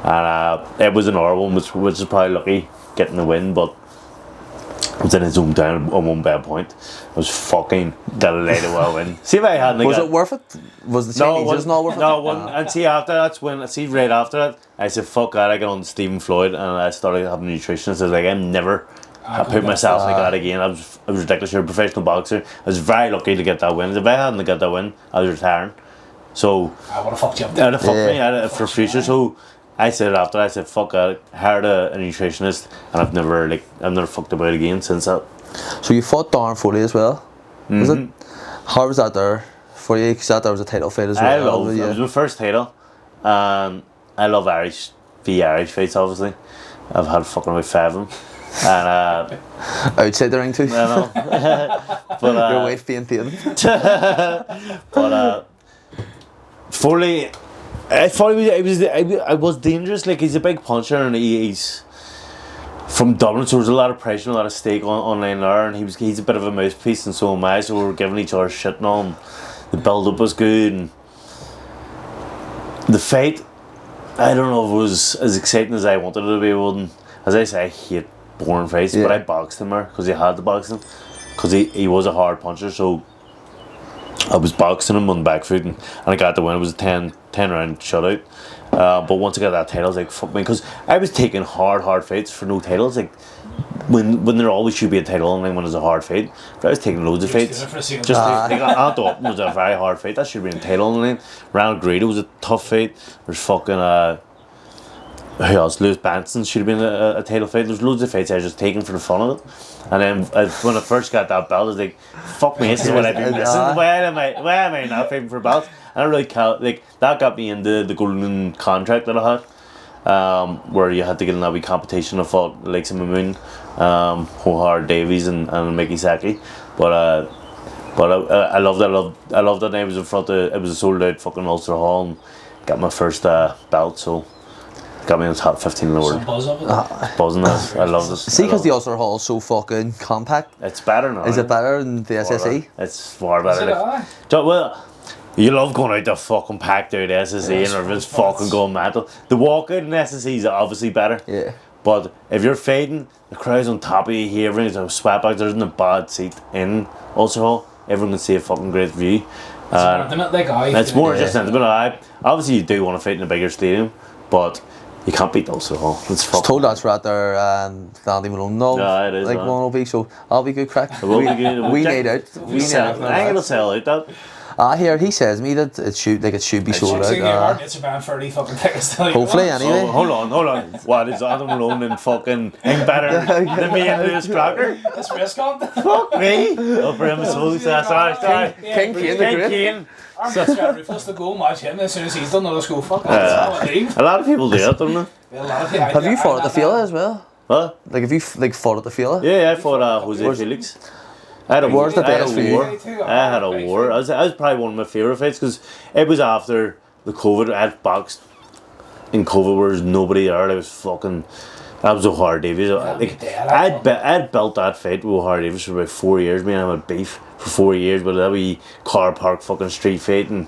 And it was an hour one, which is probably lucky getting the win, but I was in his hometown on one bad point. I was fucking delighted with a win. See if I hadn't. Was it worth it? Was the Chinese just not worth it? No, and see after that's when right after that, I said, fuck that, I got on Stephen Floyd and I started having a nutritionist. I was like, I'm never put myself like that again. I was ridiculous. You're a professional boxer. I was very lucky to get that win. If I hadn't got that win, I was retiring. So I would have fucked you up. I'd have fucked me for future. So I said after, I said, fuck that, hired a nutritionist, and I've never fucked about again since that. So you fought Darren Foley as well, was it? How was that there for you? Because there was a title fight as well. It was my first title. I love Irish fights, obviously. I've had fucking about 5 of them. And outside the ring too. I know. But your wife being paid. But Foley, I thought I was dangerous. Like, he's a big puncher and he's from Dublin, so there's a lot of pressure, a lot of stake on line there, and he's a bit of a mouthpiece, and so am I. So we were giving each other shit and all. The build up was good, and the fight, I don't know if it was as exciting as I wanted it to be. It wasn't. As I say, I hate boring fights, but I boxed him there because he had to box him, because he was a hard puncher. So I was boxing him on the back foot, and I got the win. It was a 10 round shutout. But once I got that title, I was like, fuck me, because I was taking hard fights for no titles. Like, when there always should be a title and when there's a hard fight. But I was taking loads of fights. Just like Anto Upton was a very hard fight. That should be a title on the line. Ronald Grado was a tough fight. There's fucking who else? Lewis Benson should have been a title fight. There's loads of fights I was just taking for the fun of it. And then when I first got that belt, I was like, fuck me, this is what I've been missing. Why am I not fighting for belts? I don't really count, like, that got me into the golden contract that I had, where you had to get in that wee competition. I fought the likes of Mamoon, Hohar Davies and Mickey Saki. But I loved that. I loved that night. It was in front of, it was a sold out fucking Ulster Hall, and got my first belt, so got me in the top 15 in the world. Buzz of it. Buzzing that. I love this. See, because the Ulster Hall is so fucking compact. It's better now. Is it better than the SSE? It's far better. Is it, Well, you love going out the fucking packed out SSE, and everyone's fucking going mental. The walkout in SSE is obviously better. Yeah. But if you're fading, the crowd's on top of you here, everyone's a sweat back, there isn't a bad seat in Ulster Hall. Everyone can see a fucking great view. It's more just sentiment. Obviously you do want to fight in a bigger stadium, but you can't beat Ulster Hall. It's fucking. Told that's right there, Andy Malone. No, yeah, it is. Like one will be, so I'll be good crack. It will be good. We need out. I'm gonna sell out that. Here he says me that it should be sold out. It's about 30 fucking tickets. Hopefully, anyway. Oh, hold on. What is Adam Malone and fucking ain't better than me and Lewis Crocker? This risk on. Fuck me. Oh, for him, so sorry. Caine the Great. Caine. I'm just going to refuse to go match him as soon as he's done another school. Fuck that. A lot of people do that, don't they? Have you fought at the Fila as well? What? Like, have you fought at the Fila? Yeah, I fought Jose Felix. I had a war. Where's the best for you? I had a war. I was probably one of my favourite fights because it was after the COVID. I had boxed in COVID where there was nobody there. I was fucking. That was O'Hara Davies. Like, I'd built that fight with O'Hara Davies for about 4 years. Me and him had beef for 4 years, but that wee car park fucking street fight and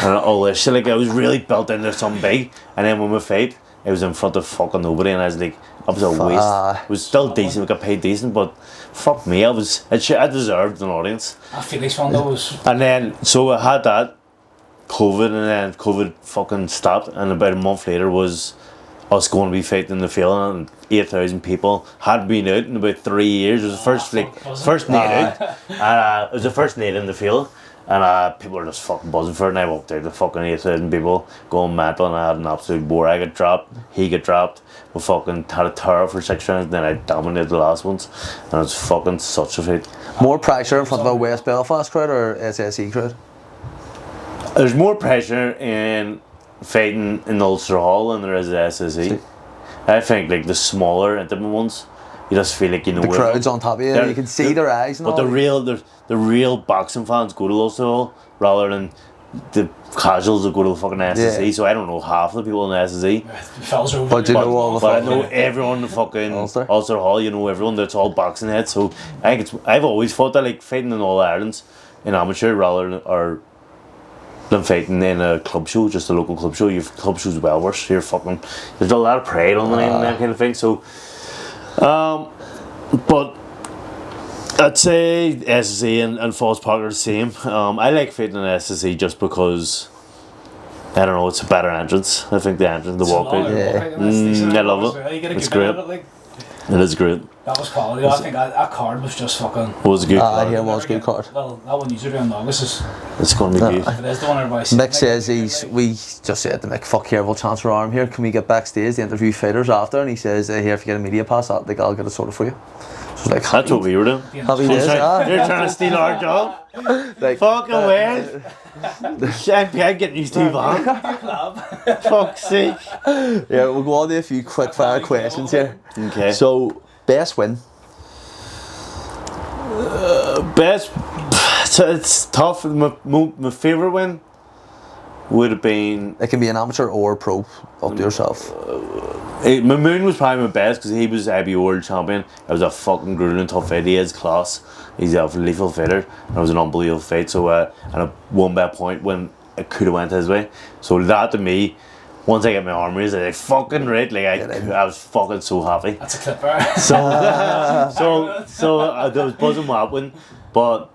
all this shit. Like, I was really built into something big. And then when we fight, it was in front of fucking nobody, and I was like, I was a waste. It was still decent. We got paid decent, but fuck me, I deserved an audience. I feel like one of those. And then so I had that COVID, and then COVID fucking stopped, and about a month later was us going to be fighting in the field, and 8,000 people had been out in about 3 years. It was the first night out, and it was the first night in the field, and people were just fucking buzzing for it. And I walked out, the fucking 8,000 people going mental, and I had an absolute bore. I got dropped, he got dropped. We fucking had a tour for 6 rounds, and then I dominated the last ones, and it was fucking such a fight. More pressure in front of a West Belfast crowd or SSE crowd? There's more pressure in fighting in Ulster Hall than there is at SSE. I think like the smaller intimate ones, you just feel like you know the crowd's on top of you. You can see their eyes. And but the real boxing fans go to Ulster Hall rather than the casuals that go to the fucking SSE. Yeah. So I don't know half the people in the SSE. But you know all the. But I know everyone in the fucking Ulster Hall. You know everyone that's all boxing heads. So I think I've always thought that like fighting in All Ireland's in amateur rather than fighting in a club show, just a local club show. Your club show's well worse. You're fucking. There's a lot of pride on the name and that kind of thing. So, but I'd say SSE and Falls Park are the same. I like fighting in SSE just because I don't know, it's a better entrance. I think the entrance, the walk out. I love it. It's great. It is great. That was quality. I think that card was just fucking. It was a good card. Yeah, it was a good card. Well, that one usually in August. It's going to be good. If it is the one everybody sees. Mick says we just said to Mick, fuck here, we'll chance our arm here. Can we get backstage to interview fighters after? And he says, here, if you get a media pass, I'll get it sorted for you. So like, that's what we were doing. Happy days. You're trying to steal our job. Like, fucking weird. I'm getting used to you, fuck's sake. Yeah, we'll go on to a few quick fire questions here. Okay. So, best win? Best. So it's tough. My favourite win would have been. It can be an amateur or pro, up to yourself. Mamoon was probably my best because he was IB world champion. It was a fucking grueling tough fight. He has class. He's a lethal fighter. And it was an unbelievable fight. So and I won by a point when it could have went his way. So that to me, once I get my arm raised, I fucking right. Like I was fucking so happy. That's a clipper. So I was buzzing with that one. But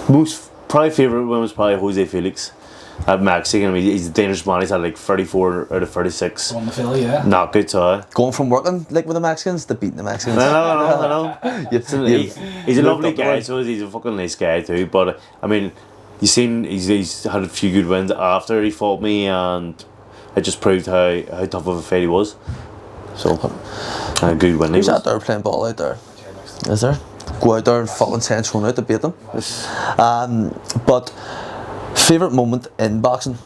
most probably favourite one was probably Jose Felix. At Mexican, I mean, he's a dangerous man. He's had like 34 out of 36 on the field, yeah. knockouts. Going from working like with the Mexicans to beating the Mexicans. I know. He's a lovely guy, so he's a fucking nice guy too. But I mean, you've seen he's had a few good wins after he fought me, and it just proved how tough of a fight he was. So a good win. Who's out there playing ball out there? Is there? Go out there and fucking send someone out to beat them. But favourite moment in boxing?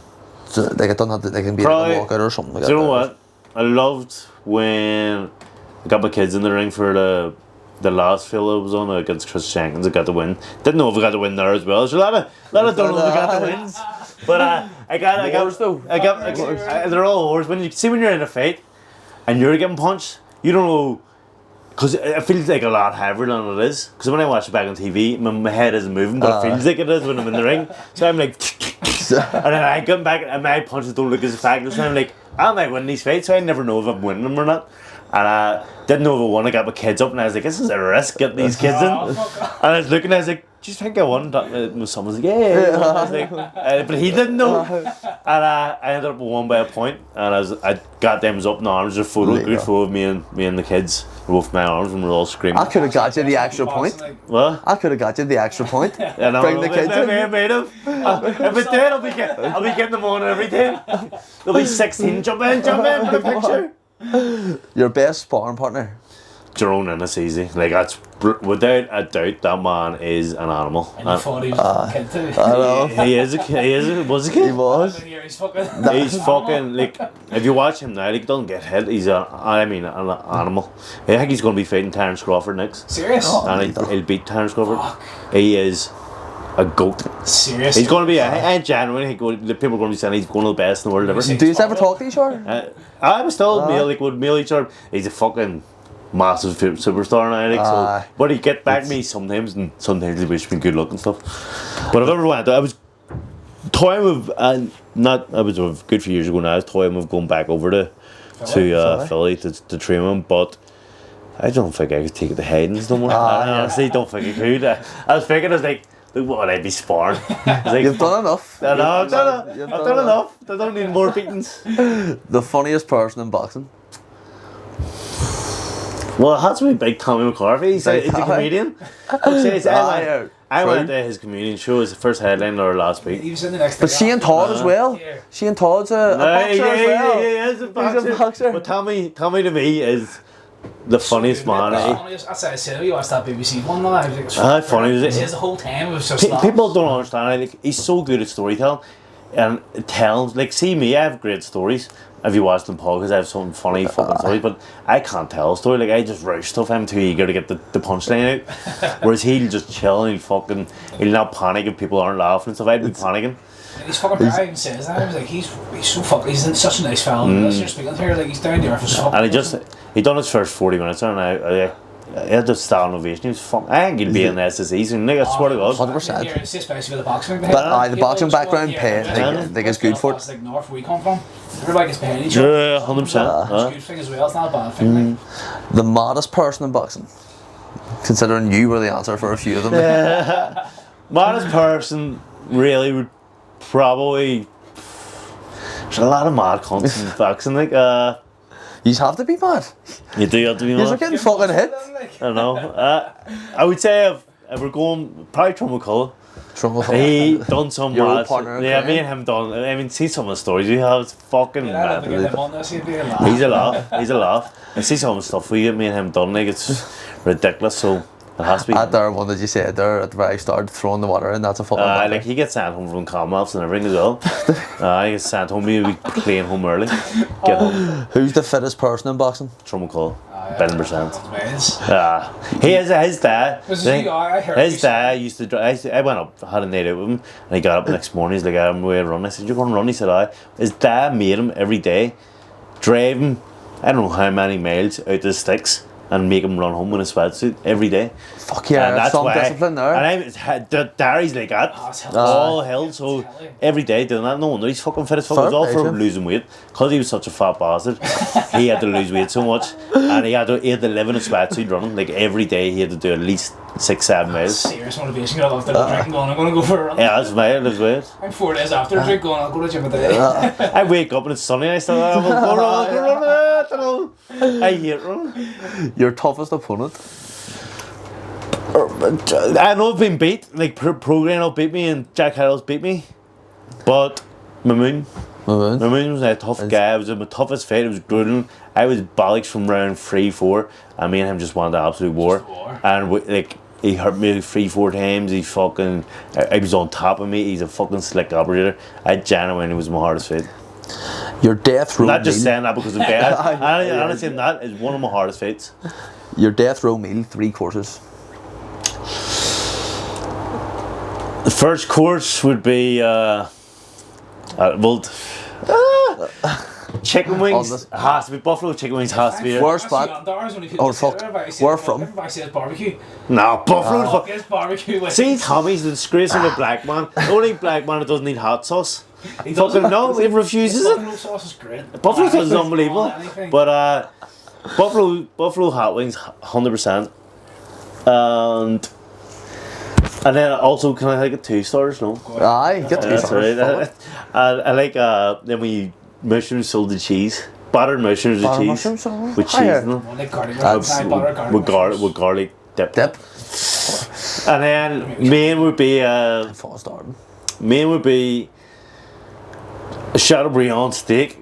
So, like, I don't have to, they can be like a walkout or something like that. Do you know what? I loved when I got my kids in the ring for the last field I was on against Chris Jenkins. I got the win. Didn't know if I got the win there as well. There's a lot of don't know if I got the wins. But I got they're all wars. When you're in a fight and you're getting punched, you don't know. Because it feels like a lot heavier than it is. Because when I watch it back on TV, my head isn't moving, but it feels like it is when I'm in the ring. So I'm like, and then I come back and my punches don't look as effective. So I'm like, I might win these fights, so I never know if I'm winning them or not. And I didn't know if I wanted to get my kids up, and I was like, this is a risk, getting these kids in. And I was looking, I was like, do you think I won? Someone was like, yeah. I was like, but he didn't know. And I ended up won by a point, and I got them up in arms. There's a photo, good photo of me and the kids, both my arms, and we were all screaming. I could have got you the extra point. What? I could have got you the extra point. Yeah, no, Bring the kids in. I made him. If it's dead, I'll be getting them on every time. There'll be 16. Jump in for the picture. Your best sparring partner? Jaron Ennis, easy. Like, that's without a doubt, that man is an animal. And you thought he was a kid too. I know. He was a kid. He was. He's fucking. He's fucking, like, if you watch him now, like, he doesn't get hit. He's an animal. I think he's going to be fighting Terence Crawford next. Serious? And he'll beat Terence Crawford. He is a goat. Serious? He's going to be, I genuinely think the people are going to be saying he's one of the best in the world ever. Do you ever talk to each other? I was still would mail each other. He's a fucking massive superstar now, like, so. But he get back to me sometimes, and sometimes he wish me good luck and stuff. But if I ever went, I was toying with, I was a good few years ago now, I was toying with going back over to Philly to train him, but I don't think I could take it to Hayden's no more. I honestly don't think I could. I was thinking, I was like, what would I be sparring? Like, You've done enough. I know, I've done enough. I don't need more beatings. The funniest person in boxing? Well, it has to be Big Tommy McCarthy. He's a comedian. I went to his comedian show. It was the first headliner last week. He was in the next. But Shane Todd as well. Shane Todd's a boxer as well. He is a boxer. He's a boxer. But Tommy to me is the funniest man. That's what I said. We watched that BBC one now. I was like, it's funny. Was it? He says the whole time it was just people don't understand. Like, he's so good at storytelling, and tells, like, see me, I have great stories. If you watch them podcasts, I have some funny fucking stories, but I can't tell a story. Like, I just rush stuff. I'm too eager to get the punchline out. Whereas he'll just chill and he'll not panic if people aren't laughing and stuff. I'd be panicking. He's fucking brilliant. He even says that. I was like, he's so fucking. He's such a nice fella. You're speaking to her, like, he's down there for so. And he done his first 40 minutes, and I had the style ovation. He was fucking. I think he'll be in the SSE soon. Like, I swear to God. 100%. It's especially with the boxing. But the boxing background, I think it's good for it. Like north where we come from, everybody gets paying each other. Yeah, 100%. It's a good thing as well. It's not a bad thing. The maddest person in boxing, considering you were the answer for a few of them. Maddest person really would probably. There's a lot of mad cunts in boxing. Like, you have to be mad. you do have to be mad. You're getting fucking hit. I know. I would say if we're going, probably Tyrone McKenna. He done some mad. Yeah, me and him done. I mean, see some of the stories we have. It's fucking mad. He's a laugh. He's a laugh. I see some of the stuff we get, me and him done. Like, it's ridiculous. So it has to be. At there, one that you said there at the very start, throwing the water in. That's a fucking. Like, he gets sent home from Commonwealths and everything as well. He gets sent home. We playing home early. Get home. Who's the fittest person in boxing? Tyrone McKenna. 10%. He is his dad. His dad used to drive. I went up, had a night out with him, and he got up the next morning. He's like, I'm going to run. I said, you're going to run? He said, aye. His dad made him every day, drive him, I don't know how many miles out to the sticks, and make him run home in a sweatsuit every day. Fuck yeah, that's some discipline there. And Darry's like that, all held, so every day doing that. No wonder he's fucking fit as fuck. It was all for losing weight, because he was such a fat bastard. He had to lose weight so much, and he had to live in a sweatsuit running. Like, every day he had to do at least 6-7 miles. Serious motivation. You're after the drink going, I'm going to go for a run. Yeah, that's my weight. I'm 4 days after the drink going, I'll go to the gym a day. I wake up and it's sunny, I still go run. I hate running. Your toughest opponent? I know I've been beat, like Pro beat me and Jack Harrell's beat me, but Mamoon was a tough guy. It was my toughest fight. It was grueling. I was bollocks from round 3-4, and me and him just wanted absolute war. And he hurt me 3-4 times. He was on top of me. He's a fucking slick operator. I genuinely was my hardest fight. Your death row. Not just saying that because of bad. Honestly, that is one of my hardest fights. Your death row meal, 3 courses. The first course would be chicken wings. Has to be buffalo chicken wings. Has to be. Worst spot. Oh fuck. Where from? Everybody says barbecue. No, buffalo. It's barbecue. See, Tommy's the disgrace of a black man. The only black man that doesn't need hot sauce. He refuses it. Buffalo sauce is great. Buffalo sauce is unbelievable. But Buffalo hot wings, 100%. And then also, can I get 2 stars? No. Aye, get to That's right. I like then we mushrooms sold the cheese, battered mushrooms with cheese, with cheese in them. Like garlic, With garlic dip. Dip. And then main would be False starting. main would be a Chateaubriand steak.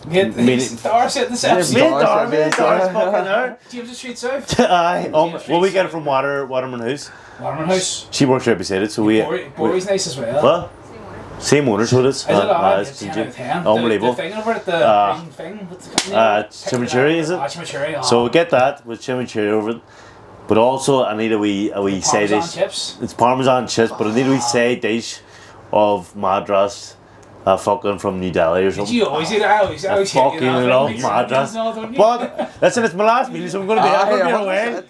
Stars at the South. Stars fucking there. James Street South. Aye. Well, we get it from Waterman House. Waterman House. She works right beside it, so we. Bory's nice as well. What? Same owner, so it is. Is it it's 10 out of 10? Unbelievable. The thing over at the green thing. What's the company? Chimichurri, is it? Chimichurri. So we get that with chimichurri over it. But also, I need a wee side dish. Chips. It's Parmesan chips, but I need a wee side dish of Madras, fucking from New Delhi or something. Did you always eat it? I always fucking love Madras. But listen, it's my last meal, so I'm going to be away.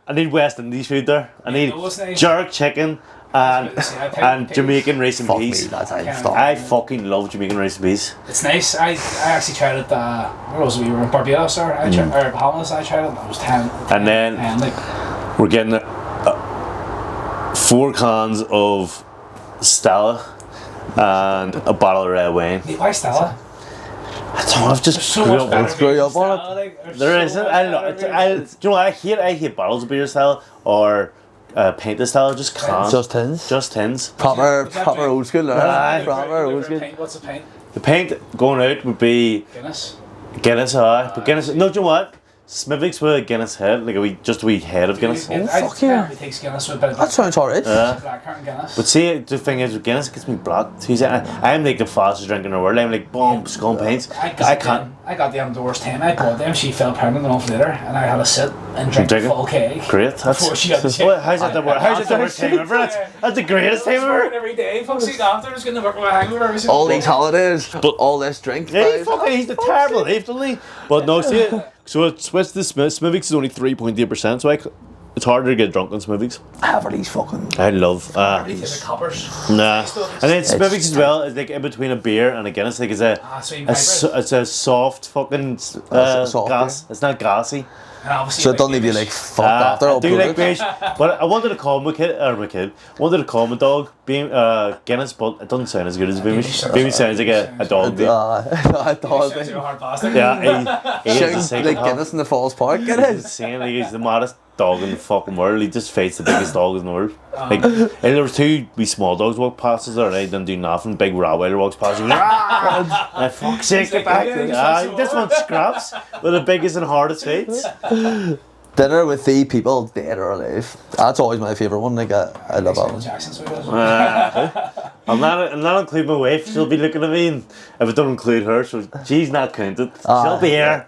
I need West Indies food there. I need jerk chicken and Jamaican rice and peas. I fucking love Jamaican rice and peas. It's nice. I actually tried it. Where was we? We were in Barbados or Bahamas. I tried it. It was 10. And then we're getting 4 cans of Stella and a bottle of red wine. Why Stella? I don't know, I've just grew up on it. There isn't. I don't know. Do you know what I hate bottles of beer style or pint of style. Just cans. Just tins. Just tins. Proper old school. Proper old school. What's a pint? The pint going out would be Guinness. Guinness, but Guinness. No, do you know what? Smithwick's with a Guinness head, like a wee head of Guinness. Fuck yeah. It takes Guinness with a bit of That sounds alright. blackcurrant Guinness. But see, the thing is with Guinness, it gets me blocked. I'm like the fastest drinker in the world. I'm like, boom, scone pints. I can't. I got them the worst time. I bought them. She fell pregnant a month later, and I had to sit and drink a full keg. Great. Before she got the shit. How's that the worst? How's that the worst time ever? That's the greatest time ever. Every day, fuck soon after, I was going to work with a hangover every single All these holidays, but all this drink. Yeah, he's the terrible thief, doesn't he? But no, see it. So it's with the Smithwick's is only 3.8%, so it's harder to get drunk on Smithwick's. Have these fucking. I love. These coppers. Nah, and then Smithwick's as well is like in between a beer and a Guinness. Like it's a soft fucking gas. It's not gassy. So it doesn't leave you like fucked after. I do like beige, but I wanted to call my kid. Wanted to call my dog Guinness, but it doesn't sound as good as Beamish. Beamish sounds like a dog. A dog. Yeah, he's like Guinness in the Falls Park. It is insane. Like he's the maddest dog in the fucking world. He just fights the biggest dogs in the world. Like, and there were 2 wee small dogs walk past us, or they didn't do nothing. Big Rottweiler walks past us. Fuck's sake, get back! This one scraps with the biggest and hardest fights. Dinner with the people, dead or alive. That's always my favourite one. Like I love that one. I'm not including my wife. She'll be looking at me, and if I don't include her, so she's not counted. She'll be here.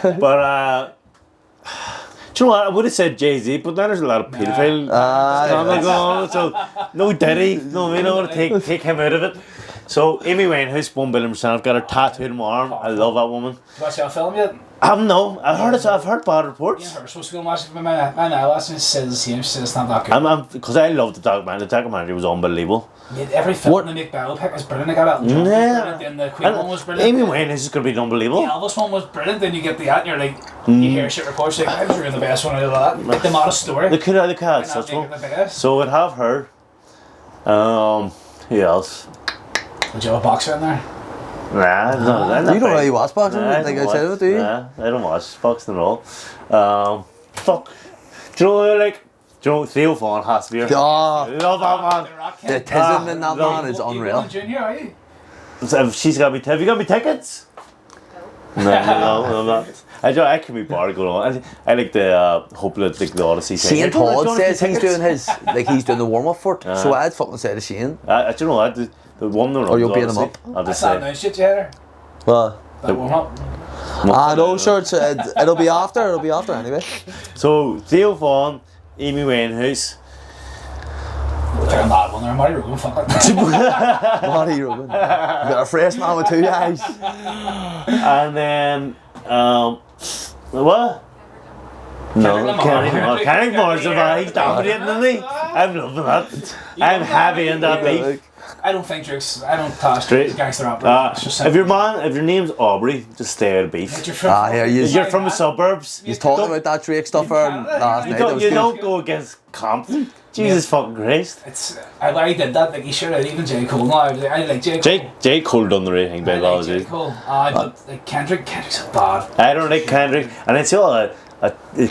But do you know what? I would have said Jay-Z, but now there's a lot of paedophile on, so no Diddy. No, we don't want to take him out of it. So Amy Winehouse, 1 billion %. I've got her tattooed on my arm. I love that woman. You watched that film yet? No. I've heard bad reports. Yeah, we're supposed to go and watch it. My last one says the same. She says it's not that good. Because I loved the documentary. The documentary was unbelievable. Yeah, every film they make biopic is brilliant. I got that. Yeah. And the Queen one was brilliant. Amy Winehouse is going to be unbelievable. The Elvis one was brilliant. Then you get the and you're like, you hear shit reports like, I'm sure the best one out of that. Like the modest story. They could have such one. So I'd have her. Who else? Would you have a boxer in there? Nah, you don't really watch boxing, like I said it, do you? Nah, I don't watch boxing at all. Fuck. Do you know, Theo Vaughn has to be here. Oh, love that man. The tism in that man is unreal. You're junior, are you? So she's got me. Have you got me tickets? No, I'm not. I can be bored going on. I like the hopeless, like the Odyssey thing. Shane Todd says he's doing he's doing the warm up for it. So I'd fucking say to Shane. Do you know what? The one that or you'll beat him up. I'll just say. That's not shit, you had her. Well. That warm up. No, sure. It'll be after. It'll be after anyway. So Theo Vaughn, Amy Winehouse. Fair mad one there, Marty Rogan, fuck it. Marty Rogan. You got a fresh man with 2 eyes. And then, what? No, Kenny Moore's the man. He's dominating, isn't he? I'm loving that. I'm heavy in that beef. I don't think Drake's. I don't class Drake- Drake's a gangster rapper. It's just if your name's Aubrey, just stay out of beef. But you're from, Here you You're from the suburbs. He's talking about that Drake stuff there last night. That was You good. don't go against Compton. Jesus fucking Christ. It's I did that. Like he should have even J Cole. No, I like J Cole. J. Cole done the right thing by I law, like J Cole. But like Kendrick's bad. I don't like Kendrick, and it's all a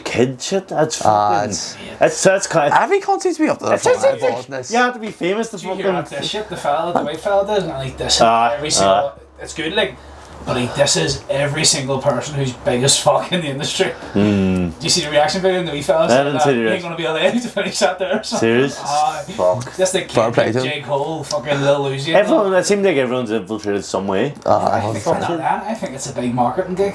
kid shit. That's fucking. That's kind of. Every cunt seems to be up to their fucking boldness. You have to be famous to Did you hear that fucking. this shit the white fella did? And like this every single. It's good, like. But like this is every single person who's big as fuck in the industry. Do you see the reaction video in the wee fella? I didn't see the He ain't reaction. gonna be allowed to finish that there. So. Serious? Fuck. Just like Fair play to him. J Cole, fucking Lil Uzi. Everyone, it seems like everyone's infiltrated some way. I think it's a big marketing gig.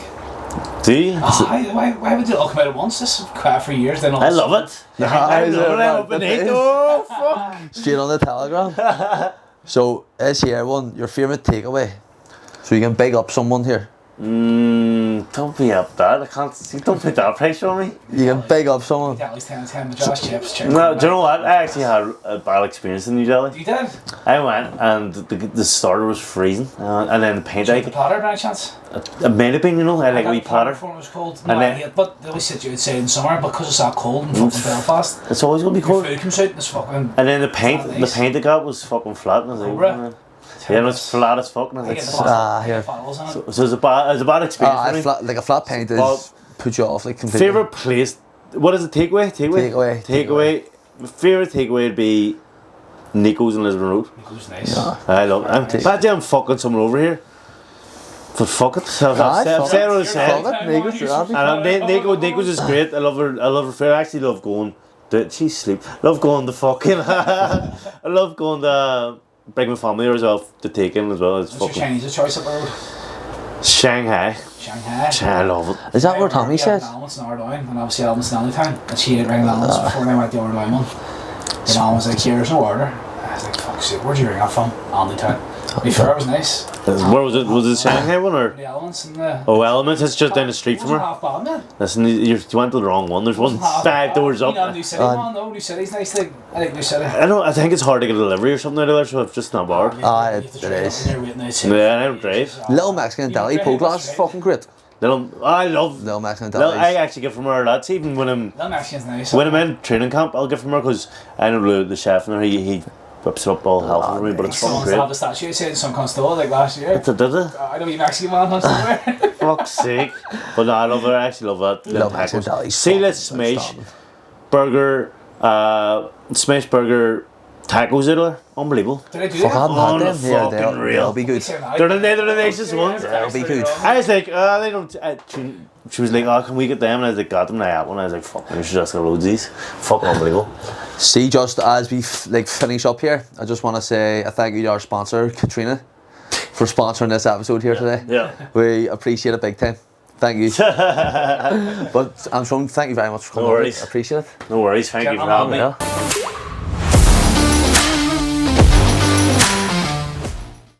Do you? Why would they all come out at once? This is quiet for years. Then all I love it. I is love it. it? I open it. Oh fuck! Straight on the Telegram. So, this here one, your favourite takeaway. So you can big up someone here. Don't be up that. I can't. Don't put that pressure on me. You can big up someone. Delhi's 10 Josh Chips. No, do you know what? I actually had a bad experience in New Delhi. You did? I went and the starter was freezing, and then the paint. The platter by any chance? It might have been, you know, I like a wee platter. Before it was cold. And No, then- but they always said you would say in summer because it's that cold in fucking Belfast. It's always gonna be Your cold. food comes out and it's fucking. And then the paint Nice. I got was fucking flat, and I was like, Cobra. yeah, it was flat as fuck, and I I was get the like, bottles, here. bottles in it. so it was a bad experience for me. Like a flat paint is Well, put you off like completely. Favorite place? What is it? Takeaway. Takeaway. My favorite takeaway would be Nico's in Lisbon Road. It was nice. I love it. Imagine I'm fucking someone over here. But fuck it. I've said what I said. Fuck it, Nico's, Nico's is great. I love her food. I actually love going. She's sleep. Love going to fucking. I love going to bring my family here as well to take in as well. It's What's your fucking Chinese choice up the road? Shanghai. Shanghai. I love it. Is that where Tommy says? Elements in Ardoyne, and obviously Elements in Alleytown. And she had rang Elements before they went to Ardoyne one. And Mom was like, here's no order. I was like, fuck's sake, where'd you ring that from? Alleytown. To be fair, it was nice. Where was it? Was it Shanghai one or? The Elements and the. Oh, Elements. It's just down the street from Wasn't her. half bad, man. Listen, you went to the wrong one. There's one Half 5 bad. doors up. You know, New City, man, no, New City's nice. Like, I think New City. I think it's hard to get a delivery or something out of there, so it's just not bored. It is. Yeah, I don't drive. Little Mexican deli, Pole Glass is fucking great. I love. Little Mexican I deli. actually get from her lads even when I'm Little Mexican's nice. in training camp. I'll get from her because I know the chef in there. He whips it up all healthy for me, but it's fucking Someone's have great. a statue saying some constable like last year. Did it? I don't eat Mexican man on somewhere. Fuck's sake! But no, I love her. I actually love that. Little Mexican deli. See, let's smash burger, smash burger tacos out of there. Unbelievable. Did I do Fuck, I that? haven't had them. Yeah, Fucking real. they'll be good. They're the nicest ones. That'll be good. I was like, they don't. She was like, oh, can we get them? And I was like, got them. And I had one. I was like, fuck, we should just go road these. Fucking unbelievable. See, just as we finish up here, I just want to say a thank you to our sponsor, Katrina, for sponsoring this episode here today. Yeah. We appreciate it big time. Thank you. But Armstrong, thank you very much for coming. No worries. I appreciate it. No worries. Thank you for having me. Yeah.